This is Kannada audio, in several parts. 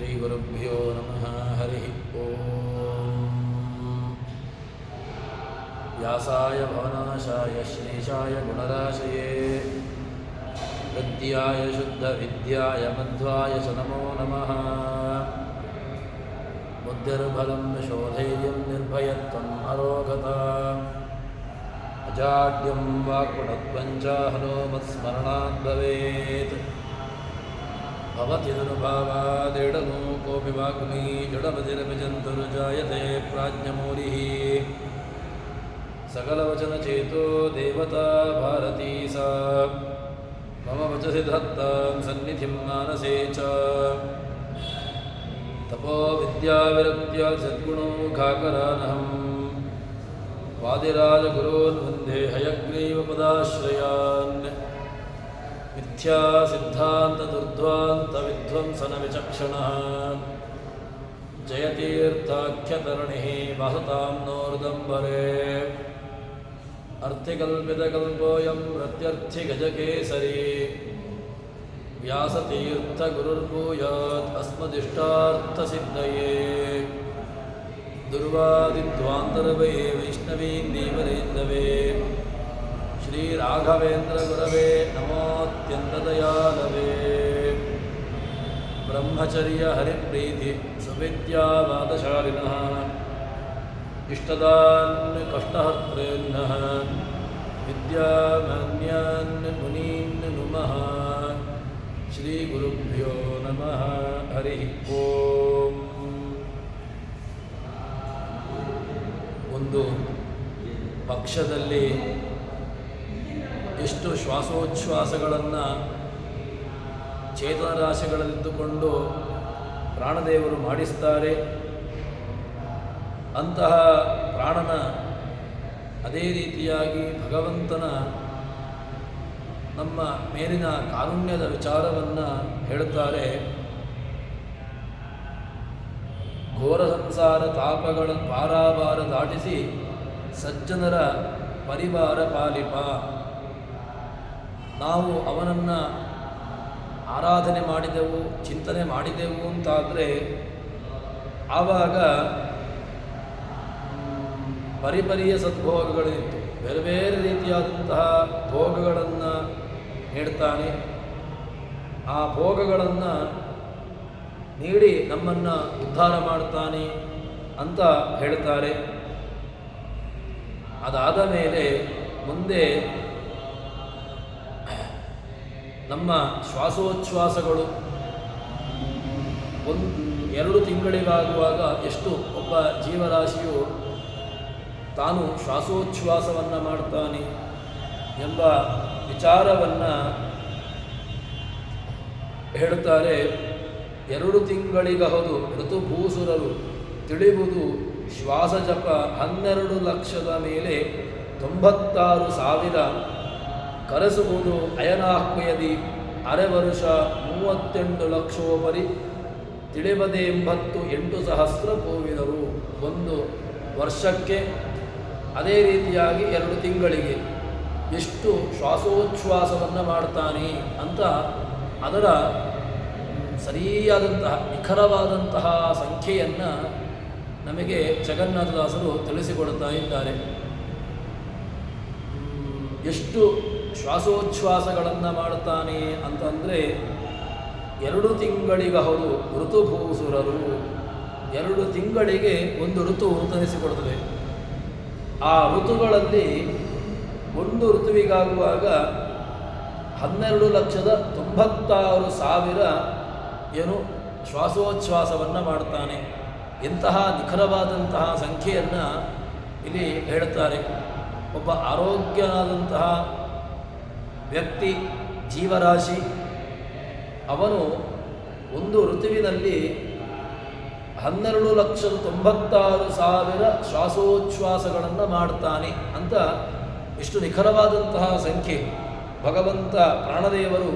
ಶ್ರೀಗುರುಭ್ಯೋ ನಮಃ. ಹರಿ ಓಂ. ವ್ಯಾಸಾಯ ಭವನಾಶಾಯ ಶ್ರೀಶಾಯ ಗುಣರಾಶಯೇ ಗದ್ಯಾಯ ಶುದ್ಧ ವಿದ್ಯಾಯ ಮಧ್ವಾಯ ಚ ನಮೋ ನಮಃ. ಬುದ್ಧಿರ್ಬಲಂ ಶೋಧೈರ್ಯಂ ನಿರ್ಭಯತ್ವಂ ಅರೋಗತಾ ಅಜಾಡ್ಯಂ ವಾಕ್ಪಟುತ್ವಂಚ ಹನುಮತ್ಸ್ಮರಣಾತ್ ಭವೇತ್. ಭವತಿ ದುರ್ಭಾವಾದೇಡನು ಕೋಪಿ ವಾಗ್ಮಿ ಜಡಪತಿರಪಿ ಜಂತುರ್ಜಾಯತೆ ಪ್ರಾಜ್ಞಮೂಲಿಃ. ಸಕಲವಚನಚೇತೋ ದೇವತಾ ಭಾರತೀ ಸಾ ಮಮ ವಚಸಿ ಧತ್ತಾಂ ಸನ್ನಿಧಿಂ ಮಾನಸೇ ಚ. ತಪೋ ವಿದ್ಯಾವಿರಕ್ತ್ಯ ಸದ್ಗುಣೋಘಾಕರಾನಹಂ ವಾದಿರಾಜಗುರೋನ್ ವಂದೇ ಹಯಗ್ರೀವಪದಾಶ್ರಯಾನ್. ಮಿಥ್ಯಾ ಸಿದ್ಧಾಂತ ದುರ್ಧ್ವಾಂತ ವಿಧ್ವಂಸನ ವಿಚಕ್ಷಣಃ ಜಯತೀರ್ಥಾಖ್ಯತರಣಿಃ ಭಾಸತಾಂ ನೋರ್ದಂಬರೆ. ಅರ್ಥಿಕಲ್ಪಿತಕಲ್ಪೋऽಯಂ ಪ್ರತ್ಯರ್ಥಿಗಜಕೇಸರಿ ವ್ಯಾಸತೀರ್ಥಗುರುರ್ಭೂಯಾತ್ ಅಸ್ಮದಿಷ್ಟಾರ್ಥಸಿದ್ಧಯೇ. ದುರ್ವಾದಿಧ್ವಾಂತರವೇ ವೈಷ್ಣವೀಂ ದೀವರೇಂದವೇ ಶ್ರೀರಾಘವೇಂದ್ರ ಗುರವೇ ನಮೋತ್ಯಂತದಯಾಲವೇ. ಬ್ರಹ್ಮಚರ್ಯ ಹರಿಪ್ರೀತಿ ಸುವಿದ್ಯಾವಾದಶಾಲಿನಃ ಇಷ್ಟದಾನ್ ಕಷ್ಟಹರ್ತೃನ್ನಃ ವಿದ್ಯಾಮಾನ್ಯಾನ್ ಮುನೀನ್ ನುಮಃ. ಶ್ರೀಗುರುಭ್ಯೋ ನಮಃ. ಹರಿ ಓಂ. ಒಂದು ಪಕ್ಷದಲ್ಲಿ ಎಷ್ಟು ಶ್ವಾಸೋಚ್ಛ್ವಾಸಗಳನ್ನು ಚೇತನ ರಾಶಿಗಳಲ್ಲಿದ್ದುಕೊಂಡು ಪ್ರಾಣದೇವರು ಮಾಡಿಸ್ತಾರೆ. ಅಂತಹ ಪ್ರಾಣನ ಅದೇ ರೀತಿಯಾಗಿ ಭಗವಂತನ ನಮ್ಮ ಮೇಲಿನ ಕಾರುಣ್ಯದ ವಿಚಾರವನ್ನು ಹೇಳುತ್ತಾರೆ. ಘೋರ ಸಂಸಾರ ತಾಪಗಳ ಪಾರಾವಾರ ದಾಟಿಸಿ ಸಜ್ಜನರ ಪರಿವಾರ ಪಾಲಿಪ. ನಾವು ಅವನನ್ನು ಆರಾಧನೆ ಮಾಡಿದೆವು, ಚಿಂತನೆ ಮಾಡಿದೆವು ಅಂತಾದರೆ ಆವಾಗ ಪರಿಪರಿಯ ಸದ್ಭೋಗಗಳಿತ್ತು. ಬೇರೆ ಬೇರೆ ರೀತಿಯಾದಂತಹ ಭೋಗಗಳನ್ನು ನೀಡ್ತಾನೆ. ಆ ಭೋಗಗಳನ್ನು ನೀಡಿ ನಮ್ಮನ್ನು ಉದ್ಧಾರ ಮಾಡ್ತಾನೆ ಅಂತ ಹೇಳ್ತಾರೆ. ಅದಾದ ಮೇಲೆ ಮುಂದೆ ನಮ್ಮ ಶ್ವಾಸೋಚ್ಛ್ವಾಸಗಳು 1-2 ತಿಂಗಳಿಗಾಗುವಾಗ ಎಷ್ಟು ಒಬ್ಬ ಜೀವರಾಶಿಯು ತಾನು ಶ್ವಾಸೋಚ್ಛ್ವಾಸವನ್ನು ಮಾಡ್ತಾನೆ ಎಂಬ ವಿಚಾರವನ್ನು ಹೇಳುತ್ತಾರೆ. 2 ತಿಂಗಳಿಗಹುದು ಋತುಭೂಸುರರು ತಿಳಿಯುವುದು ಶ್ವಾಸ ಜಪ 12 ಲಕ್ಷದ ಮೇಲೆ 96,000 ಕರೆಸುವುದು ಅಯನಾಹ್ವಯದಿ ಅರೆ ವರುಷ 38 ಲಕ್ಷೋಪರಿ ತಿಳಿಬದೆ 88 ಸಹಸ್ರ ಕೋವಿದರು. 1 ವರ್ಷಕ್ಕೆ ಅದೇ ರೀತಿಯಾಗಿ 2 ತಿಂಗಳಿಗೆ ಎಷ್ಟು ಶ್ವಾಸೋಚ್ಛ್ವಾಸವನ್ನು ಮಾಡ್ತಾನೆ ಅಂತ ಅದರ ಸರಿಯಾದಂತಹ ನಿಖರವಾದಂತಹ ಸಂಖ್ಯೆಯನ್ನು ನಮಗೆ ಜಗನ್ನಾಥದಾಸರು ತಿಳಿಸಿಕೊಡುತ್ತಾ ಇದ್ದಾರೆ. ಎಷ್ಟು ಶ್ವಾಸೋಚ್ಛ್ವಾಸಗಳನ್ನು ಮಾಡುತ್ತಾನೆ ಅಂತಂದರೆ 2 ತಿಂಗಳಿಗಹುದು ಋತುಭೂಸುರರು. 2 ತಿಂಗಳಿಗೆ 1 ಋತು ತನಿಸಿಕೊಡುತ್ತದೆ. ಆ ಋತುಗಳಲ್ಲಿ 1 ಋತುವಿಗಾಗುವಾಗ 12,96,000 ಏನು ಶ್ವಾಸೋಚ್ಛ್ವಾಸವನ್ನು ಮಾಡ್ತಾನೆ. ಇಂತಹ ನಿಖರವಾದಂತಹ ಸಂಖ್ಯೆಯನ್ನು ಇಲ್ಲಿ ಹೇಳುತ್ತಾರೆ. ಒಬ್ಬ ಆರೋಗ್ಯನಾದಂತಹ ವ್ಯಕ್ತಿ ಜೀವರಾಶಿ ಅವನು 1 ಋತುವಿನಲ್ಲಿ 12,96,000 ಶ್ವಾಸೋಚ್ಛ್ವಾಸಗಳನ್ನು ಮಾಡ್ತಾನೆ ಅಂತ ಇಷ್ಟು ನಿಖರವಾದಂತಹ ಸಂಖ್ಯೆ. ಭಗವಂತ ಪ್ರಾಣದೇವರು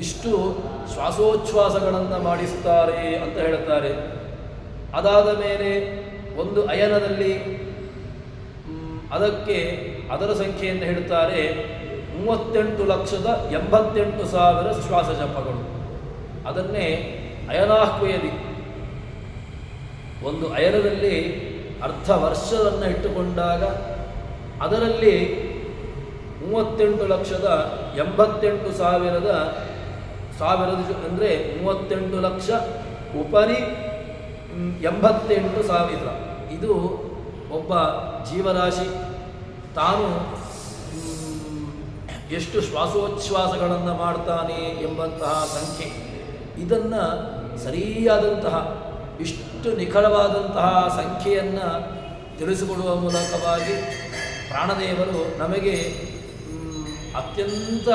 ಇಷ್ಟು ಶ್ವಾಸೋಚ್ಛ್ವಾಸಗಳನ್ನು ಮಾಡಿಸುತ್ತಾರೆ ಅಂತ ಹೇಳುತ್ತಾರೆ. ಅದಾದ ಮೇಲೆ 1 ಅಯನದಲ್ಲಿ ಅದರ ಸಂಖ್ಯೆಯನ್ನು ಹೇಳುತ್ತಾರೆ 38,88,000 ಶ್ವಾಸ ಜಪಗಳು. ಅದನ್ನೇ ಅಯನಾಹ್ವಯದಿ ಒಂದು ಅಯನದಲ್ಲಿ ಅರ್ಧ ವರ್ಷವನ್ನು ಇಟ್ಟುಕೊಂಡಾಗ ಅದರಲ್ಲಿ 38,88,000 ಅಂದರೆ 38 ಲಕ್ಷ ಉಪರಿ 88,000. ಇದು ಒಬ್ಬ ಜೀವರಾಶಿ ತಾನು ಎಷ್ಟು ಶ್ವಾಸೋಚ್ಛ್ವಾಸಗಳನ್ನು ಮಾಡ್ತಾನೆ ಎಂಬಂತಹ ಸಂಖ್ಯೆ. ಇದನ್ನು ಸರಿಯಾದಂತಹ ಇಷ್ಟು ನಿಖರವಾದಂತಹ ಸಂಖ್ಯೆಯನ್ನು ತಿಳಿಸಿಕೊಡುವ ಮೂಲಕವಾಗಿ ಪ್ರಾಣದೇವರು ನಮಗೆ ಅತ್ಯಂತ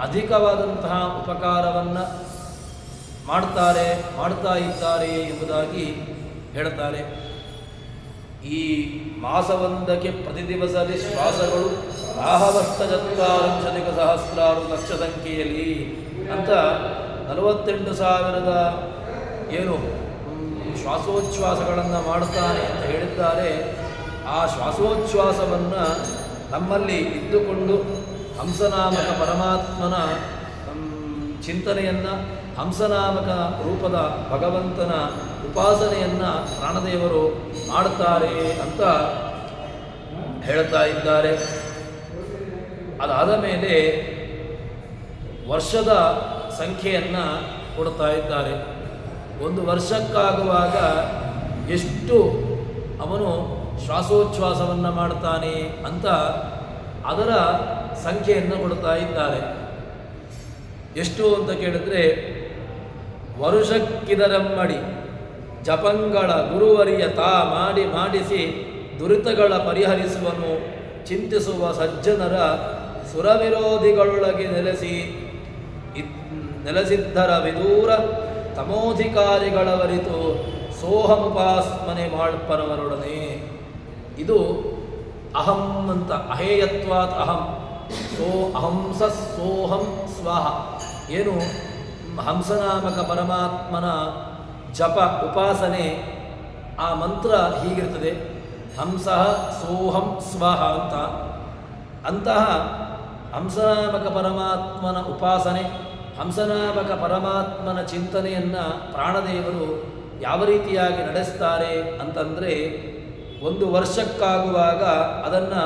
ಅಧಿಕವಾದಂತಹ ಉಪಕಾರವನ್ನು ಮಾಡ್ತಾ ಇದ್ದಾರೆ ಎಂಬುದಾಗಿ ಹೇಳ್ತಾರೆ. ಈ ಮಾಸವೊಂದಕ್ಕೆ ಪ್ರತಿ ದಿವಸದಲ್ಲಿ ಶ್ವಾಸಗಳು ರಾಹವಷ್ಟಜತ್ವಾರಿಂಶಧಿಕ ಸಹಸ್ರಾರು ಲಕ್ಷ ಸಂಖ್ಯೆಯಲ್ಲಿ ಅಂತ 48,000 ಏನು ಶ್ವಾಸೋಚ್ಛ್ವಾಸಗಳನ್ನು ಮಾಡ್ತಾನೆ ಅಂತ ಹೇಳಿದ್ದಾರೆ. ಆ ಶ್ವಾಸೋಚ್ಛ್ವಾಸವನ್ನು ನಮ್ಮಲ್ಲಿ ಇದ್ದುಕೊಂಡು ಹಂಸನಾಮಕ ಪರಮಾತ್ಮನ ಚಿಂತನೆಯನ್ನು, ಹಂಸನಾಮಕ ರೂಪದ ಭಗವಂತನ ಉಪಾಸನೆಯನ್ನು ಪ್ರಾಣದೇವರು ಮಾಡುತ್ತಾರೆ ಅಂತ ಹೇಳ್ತಾ ಇದ್ದಾರೆ. ಅದಾದ ಮೇಲೆ ವರ್ಷದ ಸಂಖ್ಯೆಯನ್ನು ಕೊಡ್ತಾ ಇದ್ದಾರೆ. ಒಂದು ವರ್ಷಕ್ಕಾಗುವಾಗ ಎಷ್ಟು ಅವನು ಶ್ವಾಸೋಚ್ಛ್ವಾಸವನ್ನು ಮಾಡ್ತಾನೆ ಅಂತ ಅದರ ಸಂಖ್ಯೆಯನ್ನು ಕೊಡ್ತಾ ಇದ್ದಾರೆ. ಎಷ್ಟು ಅಂತ ಕೇಳಿದ್ರೆ, ವರುಷಕ್ಕಿದರಮ್ಮಡಿ ಜಪಂಗಳ ಗುರುವರಿಯ ತಾ ಮಾಡಿಸಿ ದುರಿತಗಳ ಪರಿಹರಿಸುವನು ಚಿಂತಿಸುವ ಸಜ್ಜನರ ಸುರವಿರೋಧಿಗಳೊಳಗೆ ನೆಲೆಸಿದ್ದರ ವಿದೂರ ತಮೋಧಿಕಾರಿಗಳವರಿತು ಸೋಹಮುಪಾಸ್ಮನೆ ಮಾಡ್ಪರವರೊಡನೆ. ಇದು ಅಹಂ ಅಂತ, ಅಹೇಯತ್ವಾತ್ ಅಹಂ, ಅಹಂಸ ಸೋಹಂ ಸ್ವಾಹ. ಏನು ಹಂಸನಾಮಕ ಪರಮಾತ್ಮನ ಜಪ ಉಪಾಸನೆ, ಆ ಮಂತ್ರ ಹೀಗಿರ್ತದೆ, ಹಂಸಃ ಸೋಹಂ ಸ್ವಹ ಅಂತ. ಅಂತಹ ಹಂಸನಾಮಕ ಪರಮಾತ್ಮನ ಉಪಾಸನೆ, ಹಂಸನಾಮಕ ಪರಮಾತ್ಮನ ಚಿಂತನೆಯನ್ನು ಪ್ರಾಣದೇವರು ಯಾವ ರೀತಿಯಾಗಿ ನಡೆಸ್ತಾರೆ ಅಂತಂದರೆ, ಒಂದು ವರ್ಷಕ್ಕಾಗುವಾಗ ಅದನ್ನು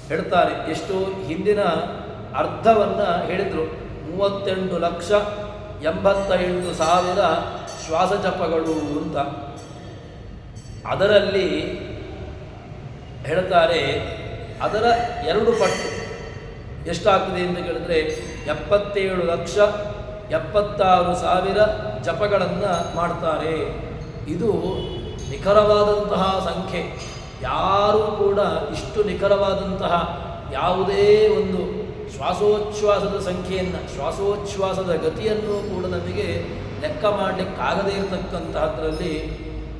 ಹೇಳ್ತಾರೆ. ಎಷ್ಟು ಹಿಂದಿನ ಅರ್ಧವನ್ನು ಹೇಳಿದರು, 38,88,000 ಶ್ವಾಸಜಪಗಳು ಅಂತ. ಅದರಲ್ಲಿ ಹೇಳ್ತಾರೆ, ಅದರ 2 ಪಟ್ಟು ಎಷ್ಟಾಗ್ತದೆ ಅಂತ ಕೇಳಿದ್ರೆ 77,76,000 ಜಪಗಳನ್ನು ಮಾಡ್ತಾರೆ. ಇದು ನಿಖರವಾದಂತಹ ಸಂಖ್ಯೆ. ಯಾರೂ ಕೂಡ ಇಷ್ಟು ನಿಖರವಾದಂತಹ ಯಾವುದೇ ಒಂದು ಶ್ವಾಸೋಚ್ಛ್ವಾಸದ ಸಂಖ್ಯೆಯನ್ನು, ಶ್ವಾಸೋಚ್ಛ್ವಾಸದ ಗತಿಯನ್ನು ಕೂಡ ನಮಗೆ ಲೆಕ್ಕ ಮಾಡಲಿಕ್ಕಾಗದೇ ಇರತಕ್ಕಂತಹದ್ರಲ್ಲಿ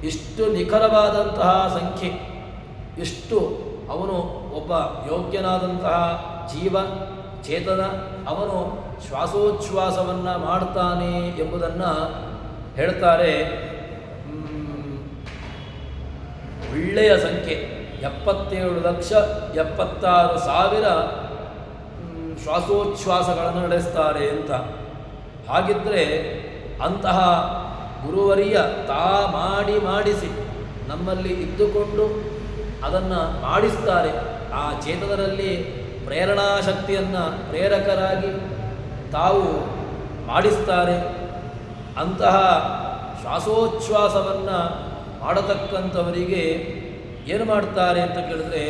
ಇಷ್ಟು ನಿಖರವಾದಂತಹ ಸಂಖ್ಯೆ, ಎಷ್ಟು ಅವನು ಒಬ್ಬ ಯೋಗ್ಯನಾದಂತಹ ಜೀವ ಚೇತನ, ಅವನು ಶ್ವಾಸೋಚ್ಛ್ವಾಸವನ್ನು ಮಾಡ್ತಾನೆ ಎಂಬುದನ್ನು ಹೇಳ್ತಾರೆ. ಒಳ್ಳೆಯ ಸಂಖ್ಯೆ 77,76,000 ಶ್ವಾಸೋಚ್ಛ್ವಾಸಗಳನ್ನು ನಡೆಸ್ತಾರೆ ಅಂತ. ಹಾಗಿದ್ದರೆ ಅಂತಹ ಗುರುವರಿಯ ತಾ ಮಾಡಿಸಿ ನಮ್ಮಲ್ಲಿ ಇದ್ದುಕೊಂಡು ಅದನ್ನು ಮಾಡಿಸ್ತಾರೆ. ಆ ಚೇತನರಲ್ಲಿ ಪ್ರೇರಣಾಶಕ್ತಿಯನ್ನು ಪ್ರೇರಕರಾಗಿ ತಾವು ಮಾಡಿಸ್ತಾರೆ. ಅಂತಹ ಶ್ವಾಸೋಚ್ಛ್ವಾಸವನ್ನು ಮಾಡತಕ್ಕಂಥವರಿಗೆ ಏನು ಮಾಡ್ತಾರೆ ಅಂತ ಕೇಳಿದ್ರೆ,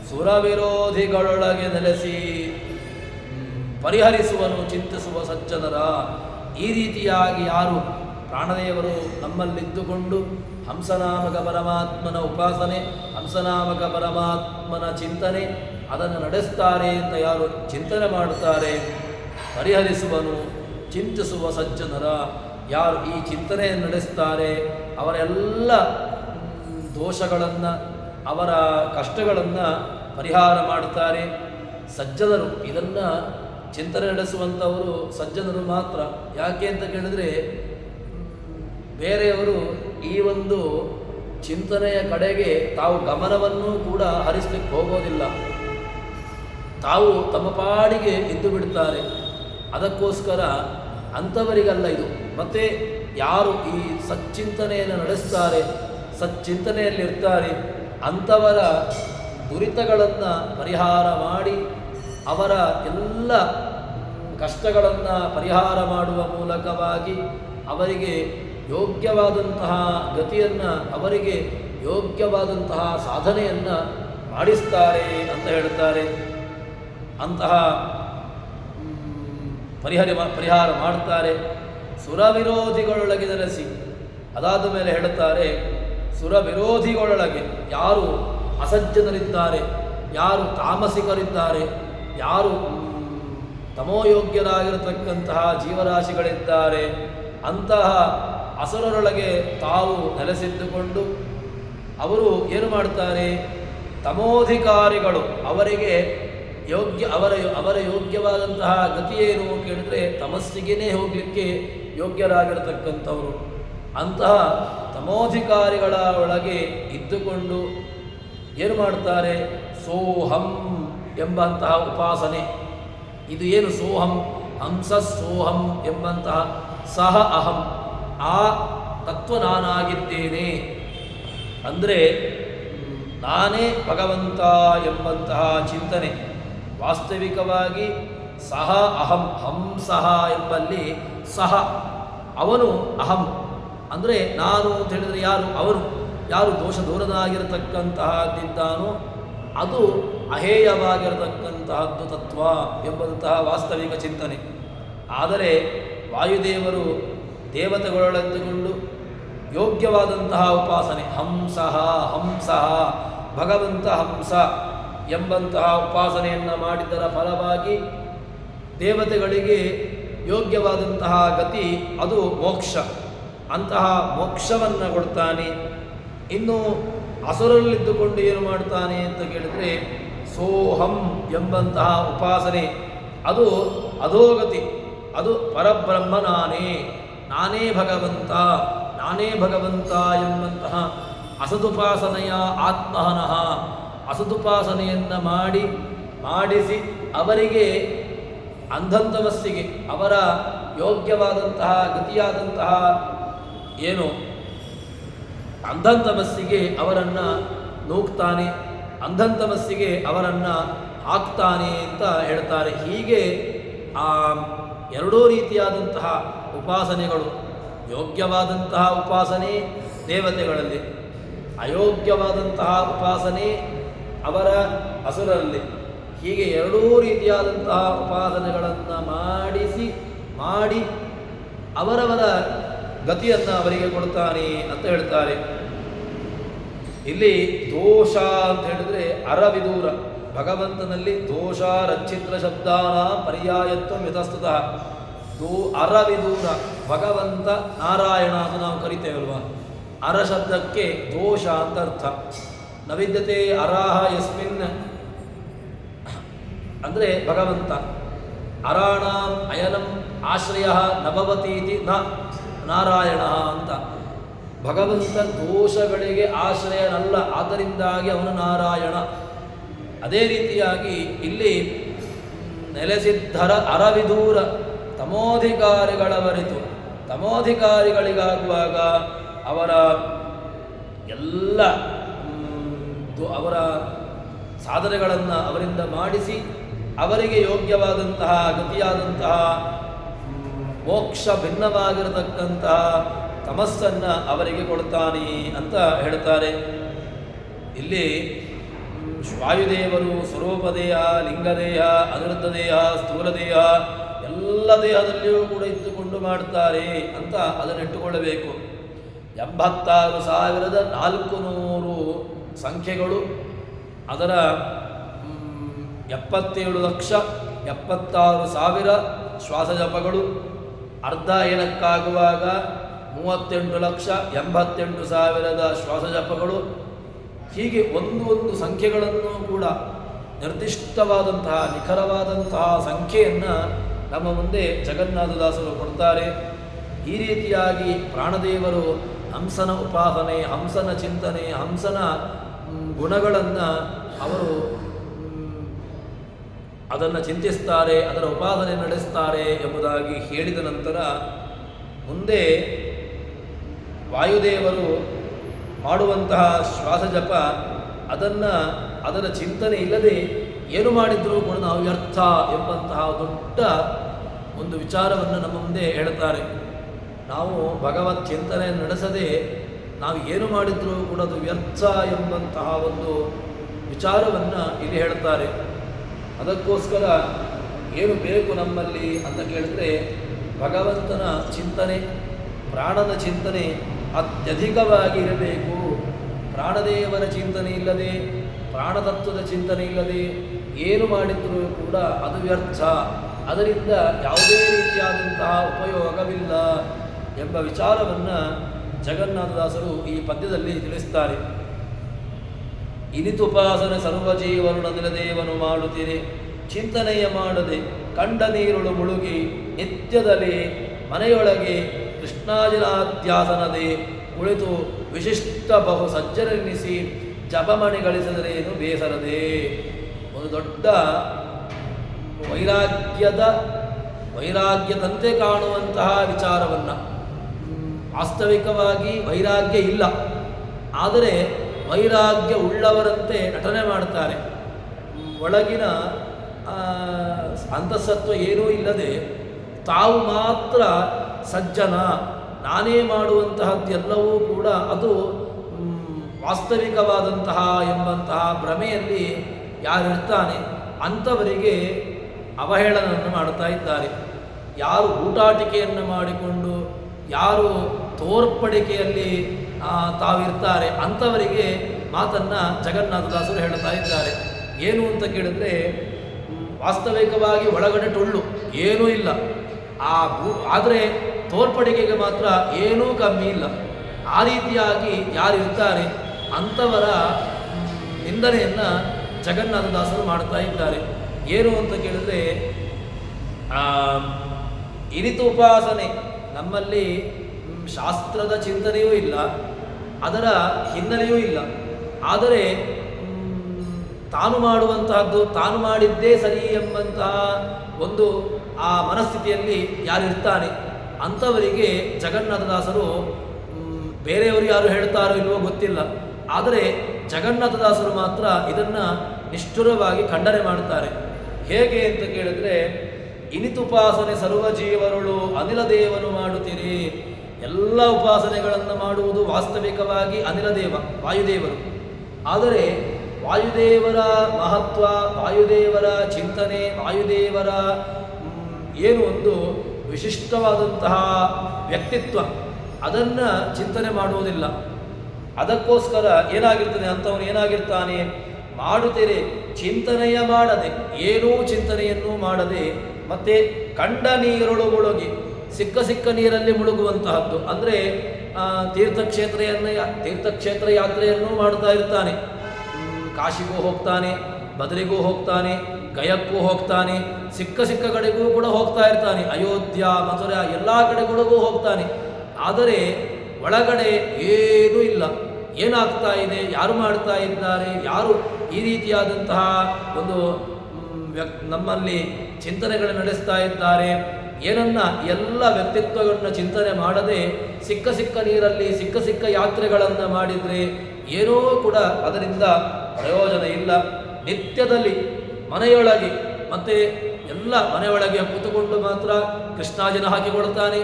ಸುರವಿರೋಧಿಗಳೊಳಗೆ ನೆಲೆಸಿ ಪರಿಹರಿಸುವನು ಚಿಂತಿಸುವ ಸಜ್ಜನರ. ಈ ರೀತಿಯಾಗಿ ಯಾರು ಪ್ರಾಣದೇವರು ನಮ್ಮಲ್ಲಿದ್ದುಕೊಂಡು ಹಂಸನಾಮಕ ಪರಮಾತ್ಮನ ಉಪಾಸನೆ, ಹಂಸನಾಮಕ ಪರಮಾತ್ಮನ ಚಿಂತನೆ ಅದನ್ನು ನಡೆಸ್ತಾರೆ ಅಂತ ಯಾರು ಚಿಂತನೆ ಮಾಡುತ್ತಾರೆ, ಪರಿಹರಿಸುವನು ಚಿಂತಿಸುವ ಸಜ್ಜನರ. ಯಾರು ಈ ಚಿಂತನೆಯನ್ನು ನಡೆಸ್ತಾರೆ ಅವರೆಲ್ಲ ದೋಷಗಳನ್ನು, ಅವರ ಕಷ್ಟಗಳನ್ನು ಪರಿಹಾರ ಮಾಡ್ತಾರೆ. ಸಜ್ಜನರು ಇದನ್ನು ಚಿಂತನೆ ನಡೆಸುವಂಥವರು ಸಜ್ಜನರು ಮಾತ್ರ. ಯಾಕೆ ಅಂತ ಕೇಳಿದರೆ, ಬೇರೆಯವರು ಈ ಒಂದು ಚಿಂತನೆಯ ಕಡೆಗೆ ತಾವು ಗಮನವನ್ನು ಕೂಡ ಹರಿಸಲಿಕ್ಕೆ ಹೋಗೋದಿಲ್ಲ. ತಾವು ತಮ್ಮ ಪಾಡಿಗೆ ಇದ್ದು ಬಿಡ್ತಾರೆ. ಅದಕ್ಕೋಸ್ಕರ ಅಂಥವರಿಗಲ್ಲ ಇದು. ಮತ್ತು ಯಾರು ಈ ಸಚ್ಚಿಂತನೆಯನ್ನು ನಡೆಸ್ತಾರೆ, ಸಚ್ಚಿಂತನೆಯಲ್ಲಿರ್ತಾರೆ ಅಂಥವರ ದುರಿತಗಳನ್ನು ಪರಿಹಾರ ಮಾಡಿ ಅವರ ಎಲ್ಲ ಕಷ್ಟಗಳನ್ನು ಪರಿಹಾರ ಮಾಡುವ ಮೂಲಕವಾಗಿ ಅವರಿಗೆ ಯೋಗ್ಯವಾದಂತಹ ಗತಿಯನ್ನು, ಅವರಿಗೆ ಯೋಗ್ಯವಾದಂತಹ ಸಾಧನೆಯನ್ನು ಮಾಡಿಸ್ತಾರೆ ಅಂತ ಹೇಳ್ತಾರೆ. ಅಂತಹ ಪರಿಹಾರ ಮಾಡ್ತಾರೆ. ಸುರವಿರೋಧಿಗಳೊಳಗೆ ನೆಲೆಸಿ, ಅದಾದ ಮೇಲೆ ಹೇಳುತ್ತಾರೆ, ಸುರವಿರೋಧಿಗಳೊಳಗೆ ಯಾರು ಅಸಜ್ಜನರಿದ್ದಾರೆ, ಯಾರು ತಾಮಸಿಕರಿದ್ದಾರೆ, ಯಾರು ತಮೋಯೋಗ್ಯರಾಗಿರತಕ್ಕಂತಹ ಜೀವರಾಶಿಗಳಿದ್ದಾರೆ, ಅಂತಹ ಅಸುರರೊಳಗೆ ತಾವು ನೆಲೆಸಿದ್ದುಕೊಂಡು ಅವರು ಏನು ಮಾಡ್ತಾರೆ, ತಮೋಧಿಕಾರಿಗಳು ಅವರಿಗೆ ಅವರ ಯೋಗ್ಯವಾದಂತಹ ಗತಿಯೇನು ಕೇಳಿದರೆ ತಮಸ್ಸಿಗೇನೆ ಹೋಗಲಿಕ್ಕೆ ಯೋಗ್ಯರಾಗಿರತಕ್ಕಂಥವರು. ಅಂತಹ ತಮೋಧಿಕಾರಿಗಳ ಒಳಗೆ ಇದ್ದುಕೊಂಡು ಏನು ಮಾಡ್ತಾರೆ, ಸೋಹಂ ಎಂಬಂತಹ ಉಪಾಸನೆ. ಇದು ಏನು ಸೋಹಂ, ಹಂಸ ಸೋಹಂ ಎಂಬಂತಹ ಸಹ ಅಹಂ, ಆ ತತ್ವ ನಾನಾಗಿದ್ದೇನೆ ಅಂದರೆ ನಾನೇ ಭಗವಂತ ಎಂಬಂತಹ ಚಿಂತನೆ. ವಾಸ್ತವಿಕವಾಗಿ ಸಹ ಅಹಂ, ಹಂಸಃ ಎಂಬಲ್ಲಿ ಸಹ ಅವನು ಅಹಂ ಅಂದರೆ ನಾನು ಅಂತ ಹೇಳಿದರೆ ಯಾರು, ಅವನು ಯಾರು ದೋಷ ದೂರನಾಗಿರತಕ್ಕಂತಹದ್ದಿದ್ದಾನೋ ಅದು ಅಹೇಯವಾಗಿರತಕ್ಕಂತಹದ್ದು ತತ್ವ ಎಂಬಂತಹ ವಾಸ್ತವಿಕ ಚಿಂತನೆ. ಆದರೆ ವಾಯುದೇವರು ದೇವತೆಗಳೊಳಗಿಕೊಂಡು ಯೋಗ್ಯವಾದಂತಹ ಉಪಾಸನೆ, ಹಂಸಃ ಹಂಸಃ ಭಗವಂತ ಹಂಸ ಎಂಬಂತಹ ಉಪಾಸನೆಯನ್ನು ಮಾಡಿದ್ದರ ಫಲವಾಗಿ ದೇವತೆಗಳಿಗೆ ಯೋಗ್ಯವಾದಂತಹ ಗತಿ ಅದು ಮೋಕ್ಷ. ಅಂತಹ ಮೋಕ್ಷವನ್ನು ಕೊಡ್ತಾನೆ. ಇನ್ನು ಅಸುರರಲ್ಲಿದ್ದುಕೊಂಡು ಏನು ಮಾಡ್ತಾನೆ ಅಂತ ಕೇಳಿದರೆ ಸೋಹಂ ಎಂಬಂತಹ ಉಪಾಸನೆ ಅದು ಅಧೋಗತಿ, ಅದು ಪರಬ್ರಹ್ಮ ನಾನೇ ಭಗವಂತ, ನಾನೇ ಭಗವಂತ ಎಂಬಂತಹ ಅಸದುಪಾಸನೆಯ ಆತ್ಮಹನಃ, ಅಸದುಪಾಸನೆಯನ್ನು ಮಾಡಿಸಿ ಅವರಿಗೆ ಅಂಧಂತಮಸ್ಸಿಗೆ ಅವರ ಯೋಗ್ಯವಾದಂತಹ ಗತಿಯಾದಂತಹ ಏನು ಅಂಧಂತಮಸ್ಸಿಗೆ ಅವರನ್ನು ನೂಕ್ತಾನೆ, ಅಂಧಂತಮಸ್ಸಿಗೆ ಅವರನ್ನು ಹಾಕ್ತಾನೆ ಅಂತ ಹೇಳ್ತಾರೆ. ಹೀಗೆ ಆ ಎರಡೂ ರೀತಿಯಾದಂತಹ ಉಪಾಸನೆಗಳು, ಯೋಗ್ಯವಾದಂತಹ ಉಪಾಸನೆ ದೇವತೆಗಳಲ್ಲಿ, ಅಯೋಗ್ಯವಾದಂತಹ ಉಪಾಸನೆ ಅವರ ಅಸುರರಲ್ಲಿ. ಹೀಗೆ ಎರಡೂ ರೀತಿಯಾದಂತಹ ಉಪಾಸನೆಗಳನ್ನು ಮಾಡಿ ಅವರವರ ಗತಿಯನ್ನು ಅವರಿಗೆ ಕೊಡ್ತಾನೆ ಅಂತ ಹೇಳ್ತಾರೆ. ಇಲ್ಲಿ ದೋಷ ಅಂತ ಹೇಳಿದ್ರೆ ಅರವಿದೂರ, ಭಗವಂತನಲ್ಲಿ ದೋಷ ರಚ್ಚಿತ್ರ ಶಬ್ದಾನ ಪರ್ಯಾಯತ್ವ ಯಥಸ್ತುತಃ. ಅರವಿದೂರ ಭಗವಂತ ನಾರಾಯಣ ಅಂತ ನಾವು ಕರಿತೇವಲ್ವ, ಅರ ಶಬ್ದಕ್ಕೆ ದೋಷ ಅಂತ ಅರ್ಥ. ನವಿದ್ಯತೆ ಅರಾಹ ಯಸ್ಮಿನ್ ಅಂದರೆ ಭಗವಂತ, ಅರಾಣಾಂ ಅಯನಂ ಆಶ್ರಯ ನಭವತೀತಿ ನ ನಾರಾಯಣ ಅಂತ. ಭಗವಂತ ದೋಷಗಳಿಗೆ ಆಶ್ರಯನಲ್ಲ, ಆದ್ದರಿಂದಾಗಿ ಅವನು ನಾರಾಯಣ. ಅದೇ ರೀತಿಯಾಗಿ ಇಲ್ಲಿ ನೆಲೆಸಿದ್ಧರ ಅರವಿದೂರ ತಮೋಧಿಕಾರಿಗಳವರಿತು. ತಮೋಧಿಕಾರಿಗಳಿಗಾಗುವಾಗ ಅವರ ಎಲ್ಲ ಅವರ ಸಾಧನೆಗಳನ್ನು ಅವರಿಂದ ಮಾಡಿಸಿ ಅವರಿಗೆ ಯೋಗ್ಯವಾದಂತಹ ಗತಿಯಾದಂತಹ ಮೋಕ್ಷ ಭಿನ್ನವಾಗಿರತಕ್ಕಂತಹ ತಮಸ್ಸನ್ನು ಅವರಿಗೆ ಕೊಡ್ತಾನೆ ಅಂತ ಹೇಳ್ತಾರೆ. ಇಲ್ಲಿ ವಾಯುದೇವರು ಸ್ವರೂಪದೇಹ, ಲಿಂಗದೇಹ, ಅನಿರುದ್ಧ ದೇಹ, ಸ್ಥೂಲ ದೇಹ ಎಲ್ಲ ದೇಹದಲ್ಲಿಯೂ ಕೂಡ ಇದ್ದುಕೊಂಡು ಮಾಡ್ತಾರೆ ಅಂತ ಅದನ್ನಿಟ್ಟುಕೊಳ್ಳಬೇಕು. 86,400 ಸಂಖ್ಯೆಗಳು, ಅದರ 77,76,000 ಶ್ವಾಸಜಪಗಳು, ಅರ್ಧ ಏನಕ್ಕಾಗುವಾಗ 38,88,000 ಶ್ವಾಸಜಪಗಳು. ಹೀಗೆ ಒಂದು ಸಂಖ್ಯೆಗಳನ್ನು ಕೂಡ ನಿರ್ದಿಷ್ಟವಾದಂತಹ ನಿಖರವಾದಂತಹ ಸಂಖ್ಯೆಯನ್ನು ನಮ್ಮ ಮುಂದೆ ಜಗನ್ನಾಥದಾಸರು ಕೊಡ್ತಾರೆ. ಈ ರೀತಿಯಾಗಿ ಪ್ರಾಣದೇವರು ಹಂಸನ ಉಪಾಸನೆ, ಹಂಸನ ಚಿಂತನೆ, ಹಂಸನ ಗುಣಗಳನ್ನು ಅವರು ಅದನ್ನು ಚಿಂತಿಸ್ತಾರೆ, ಅದರ ಉಪಾಸನೆ ನಡೆಸ್ತಾರೆ ಎಂಬುದಾಗಿ ಹೇಳಿದ ನಂತರ ಮುಂದೆ ವಾಯುದೇವರು ಮಾಡುವಂತಹ ಶ್ವಾಸ ಜಪ ಅದರ ಚಿಂತನೆ ಇಲ್ಲದೆ ಏನು ಮಾಡಿದರೂ ಕೂಡ ನಾವು ವ್ಯರ್ಥ ಎಂಬಂತಹ ದೊಡ್ಡ ಒಂದು ವಿಚಾರವನ್ನು ನಮ್ಮ ಮುಂದೆ ಹೇಳ್ತಾರೆ. ನಾವು ಭಗವತ್ ಚಿಂತನೆ ನಡೆಸದೆ ನಾವು ಏನು ಮಾಡಿದರೂ ಕೂಡ ಅದು ವ್ಯರ್ಥ ಎಂಬಂತಹ ಒಂದು ವಿಚಾರವನ್ನು ಇಲ್ಲಿ ಹೇಳ್ತಾರೆ. ಅದಕ್ಕೋಸ್ಕರ ಏನು ಬೇಕು ನಮ್ಮಲ್ಲಿ ಅಂತ ಕೇಳಿದ್ರೆ ಭಗವಂತನ ಚಿಂತನೆ, ಪ್ರಾಣದ ಚಿಂತನೆ ಅತ್ಯಧಿಕವಾಗಿ ಇರಬೇಕು. ಪ್ರಾಣದೇವರ ಚಿಂತನೆ ಇಲ್ಲದೆ, ಪ್ರಾಣತತ್ವದ ಚಿಂತನೆ ಇಲ್ಲದೆ ಏನು ಮಾಡಿದರೂ ಕೂಡ ಅದು ವ್ಯರ್ಥ, ಅದರಿಂದ ಯಾವುದೇ ರೀತಿಯಾದಂತಹ ಉಪಯೋಗವಿಲ್ಲ ಎಂಬ ವಿಚಾರವನ್ನು ಜಗನ್ನಾಥದಾಸರು ಈ ಪದ್ಯದಲ್ಲಿ ತಿಳಿಸ್ತಾರೆ. ಇನಿತುಪಾಸನೆ ಸರ್ವಜೀವನು ನಿಲದೇವನು ಮಾಡುತ್ತೀರಿ, ಚಿಂತನೆಯ ಮಾಡದೆ ಕಂಡ ನೀರುಳು ಮುಳುಗಿ ನಿತ್ಯದಲ್ಲಿ ಮನೆಯೊಳಗೆ ಕೃಷ್ಣಾಜಿನಾಧ್ಯಾಸನದೆ ಕುಳಿತು ವಿಶಿಷ್ಟ ಬಹು ಸಜ್ಜನೆನಿಸಿ ಜಪಮಣಿ ಗಳಿಸಿದರೇನು ಬೇಸರದೆ. ಒಂದು ದೊಡ್ಡ ವೈರಾಗ್ಯದಂತೆ ಕಾಣುವಂತಹ ವಿಚಾರವನ್ನು, ವಾಸ್ತವಿಕವಾಗಿ ವೈರಾಗ್ಯ ಇಲ್ಲ, ಆದರೆ ವೈರಾಗ್ಯ ಉಳ್ಳವರಂತೆ ನಟನೆ ಮಾಡ್ತಾರೆ. ಒಳಗಿನ ಅಂತಃಸತ್ವ ಏನೂ ಇಲ್ಲದೆ ತಾವು ಮಾತ್ರ ಸಜ್ಜನ, ನಾನೇ ಮಾಡುವಂತಹದ್ದೆಲ್ಲವೂ ಕೂಡ ಅದು ವಾಸ್ತವಿಕವಾದಂತಹ ಎಂಬಂತಹ ಭ್ರಮೆಯಲ್ಲಿ ಯಾರಿರ್ತಾನೆ ಅಂಥವರಿಗೆ ಅವಹೇಳನವನ್ನು ಮಾಡ್ತಾ ಇದ್ದಾರೆ. ಯಾರು ಊಟಾಟಿಕೆಯನ್ನು ಮಾಡಿಕೊಂಡು, ಯಾರು ತೋರ್ಪಡಿಕೆಯಲ್ಲಿ ತಾವಿರ್ತಾರೆ ಅಂಥವರಿಗೆ ಮಾತನ್ನು ಜಗನ್ನಾಥದಾಸರು ಹೇಳ್ತಾ ಇದ್ದಾರೆ. ಏನು ಅಂತ ಕೇಳಿದ್ರೆ, ವಾಸ್ತವಿಕವಾಗಿ ಒಳಗಡೆ ಟೊಳ್ಳು ಏನೂ ಇಲ್ಲ, ಆದರೆ ತೋರ್ಪಡಿಕೆಗೆ ಮಾತ್ರ ಏನೂ ಕಮ್ಮಿ ಇಲ್ಲ. ಆ ರೀತಿಯಾಗಿ ಯಾರಿರ್ತಾರೆ ಅಂಥವರ ನಿಂದನೆಯನ್ನು ಜಗನ್ನಾಥದಾಸರು ಮಾಡ್ತಾ ಇದ್ದಾರೆ. ಏನು ಅಂತ ಕೇಳಿದ್ರೆ, ಇನಿತು ಉಪಾಸನೆ ನಮ್ಮಲ್ಲಿ ಶಾಸ್ತ್ರದ ಚಿಂತನೆಯೂ ಇಲ್ಲ, ಅದರ ಹಿನ್ನೆಲೆಯೂ ಇಲ್ಲ. ಆದರೆ ತಾನು ಮಾಡುವಂತಹದ್ದು ತಾನು ಮಾಡಿದ್ದೇ ಸರಿ ಎಂಬಂತಹ ಒಂದು ಆ ಮನಸ್ಥಿತಿಯಲ್ಲಿ ಯಾರಿರ್ತಾನೆ ಅಂಥವರಿಗೆ ಜಗನ್ನಾಥದಾಸರು, ಬೇರೆಯವರು ಯಾರು ಹೇಳ್ತಾರೋ ಇಲ್ವೋ ಗೊತ್ತಿಲ್ಲ, ಆದರೆ ಜಗನ್ನಾಥದಾಸರು ಮಾತ್ರ ಇದನ್ನು ನಿಷ್ಠುರವಾಗಿ ಖಂಡನೆ ಮಾಡ್ತಾರೆ. ಹೇಗೆ ಅಂತ ಕೇಳಿದ್ರೆ, ಇನಿತುಪಾಸನೆ ಸರ್ವಜೀವರುಳು ಅನಿಲ ದೇವನು ಮಾಡುತ್ತೀರಿ. ಎಲ್ಲ ಉಪಾಸನೆಗಳನ್ನು ಮಾಡುವುದು ವಾಸ್ತವಿಕವಾಗಿ ಅನಿಲ ದೇವ, ವಾಯುದೇವರು. ಆದರೆ ವಾಯುದೇವರ ಮಹತ್ವ, ವಾಯುದೇವರ ಚಿಂತನೆ, ವಾಯುದೇವರ ಏನು ಒಂದು ವಿಶಿಷ್ಟವಾದಂತಹ ವ್ಯಕ್ತಿತ್ವ, ಅದನ್ನು ಚಿಂತನೆ ಮಾಡುವುದಿಲ್ಲ. ಅದಕ್ಕೋಸ್ಕರ ಏನಾಗಿರ್ತಾನೆ ಅಂಥವನು ಏನಾಗಿರ್ತಾನೆ, ಮಾಡುತ್ತೀರಿ ಚಿಂತನೆಯ ಮಾಡದೆ, ಏನೂ ಚಿಂತನೆಯನ್ನು ಮಾಡದೆ, ಮತ್ತು ಕಂಡ ನೀರೊಳು ಮುಳುಗಿ, ಸಿಕ್ಕ ನೀರಲ್ಲಿ ಮುಳುಗುವಂತಹದ್ದು. ಅಂದರೆ ತೀರ್ಥಕ್ಷೇತ್ರ ಯಾತ್ರೆಯನ್ನು ಮಾಡ್ತಾ ಇರ್ತಾನೆ. ಕಾಶಿಗೂ ಹೋಗ್ತಾನೆ, ಬದರಿಗೂ ಹೋಗ್ತಾನೆ, ಗಯಕ್ಕೂ ಹೋಗ್ತಾನೆ, ಸಿಕ್ಕ ಕಡೆಗೂ ಕೂಡ ಹೋಗ್ತಾ ಇರ್ತಾನೆ, ಅಯೋಧ್ಯ, ಮಥುರಾ ಎಲ್ಲ ಕಡೆಗಳಿಗೂ ಹೋಗ್ತಾನೆ. ಆದರೆ ಒಳಗಡೆ ಏನೂ ಇಲ್ಲ. ಏನಾಗ್ತಾ ಇದೆ, ಯಾರು ಮಾಡ್ತಾ ಇದ್ದಾರೆ, ಯಾರು ಈ ರೀತಿಯಾದಂತಹ ಒಂದು ನಮ್ಮಲ್ಲಿ ಚಿಂತನೆಗಳನ್ನು ನಡೆಸ್ತಾ ಇದ್ದಾರೆ, ಏನನ್ನ ಎಲ್ಲ ವ್ಯಕ್ತಿತ್ವಗಳನ್ನು ಚಿಂತನೆ ಮಾಡದೆ ಸಿಕ್ಕ ನೀರಲ್ಲಿ ಸಿಕ್ಕ ಯಾತ್ರೆಗಳನ್ನು ಮಾಡಿದರೆ ಏನೂ ಕೂಡ ಅದರಿಂದ ಪ್ರಯೋಜನ ಇಲ್ಲ. ನಿತ್ಯದಲ್ಲಿ ಮನೆಯೊಳಗೆ ಮತ್ತು ಎಲ್ಲ ಮನೆಯೊಳಗೆ ಕೂತುಕೊಂಡು ಮಾತ್ರ ಕೃಷ್ಣಾಜಿನ ಹಾಕಿಕೊಳ್ತಾನೆ.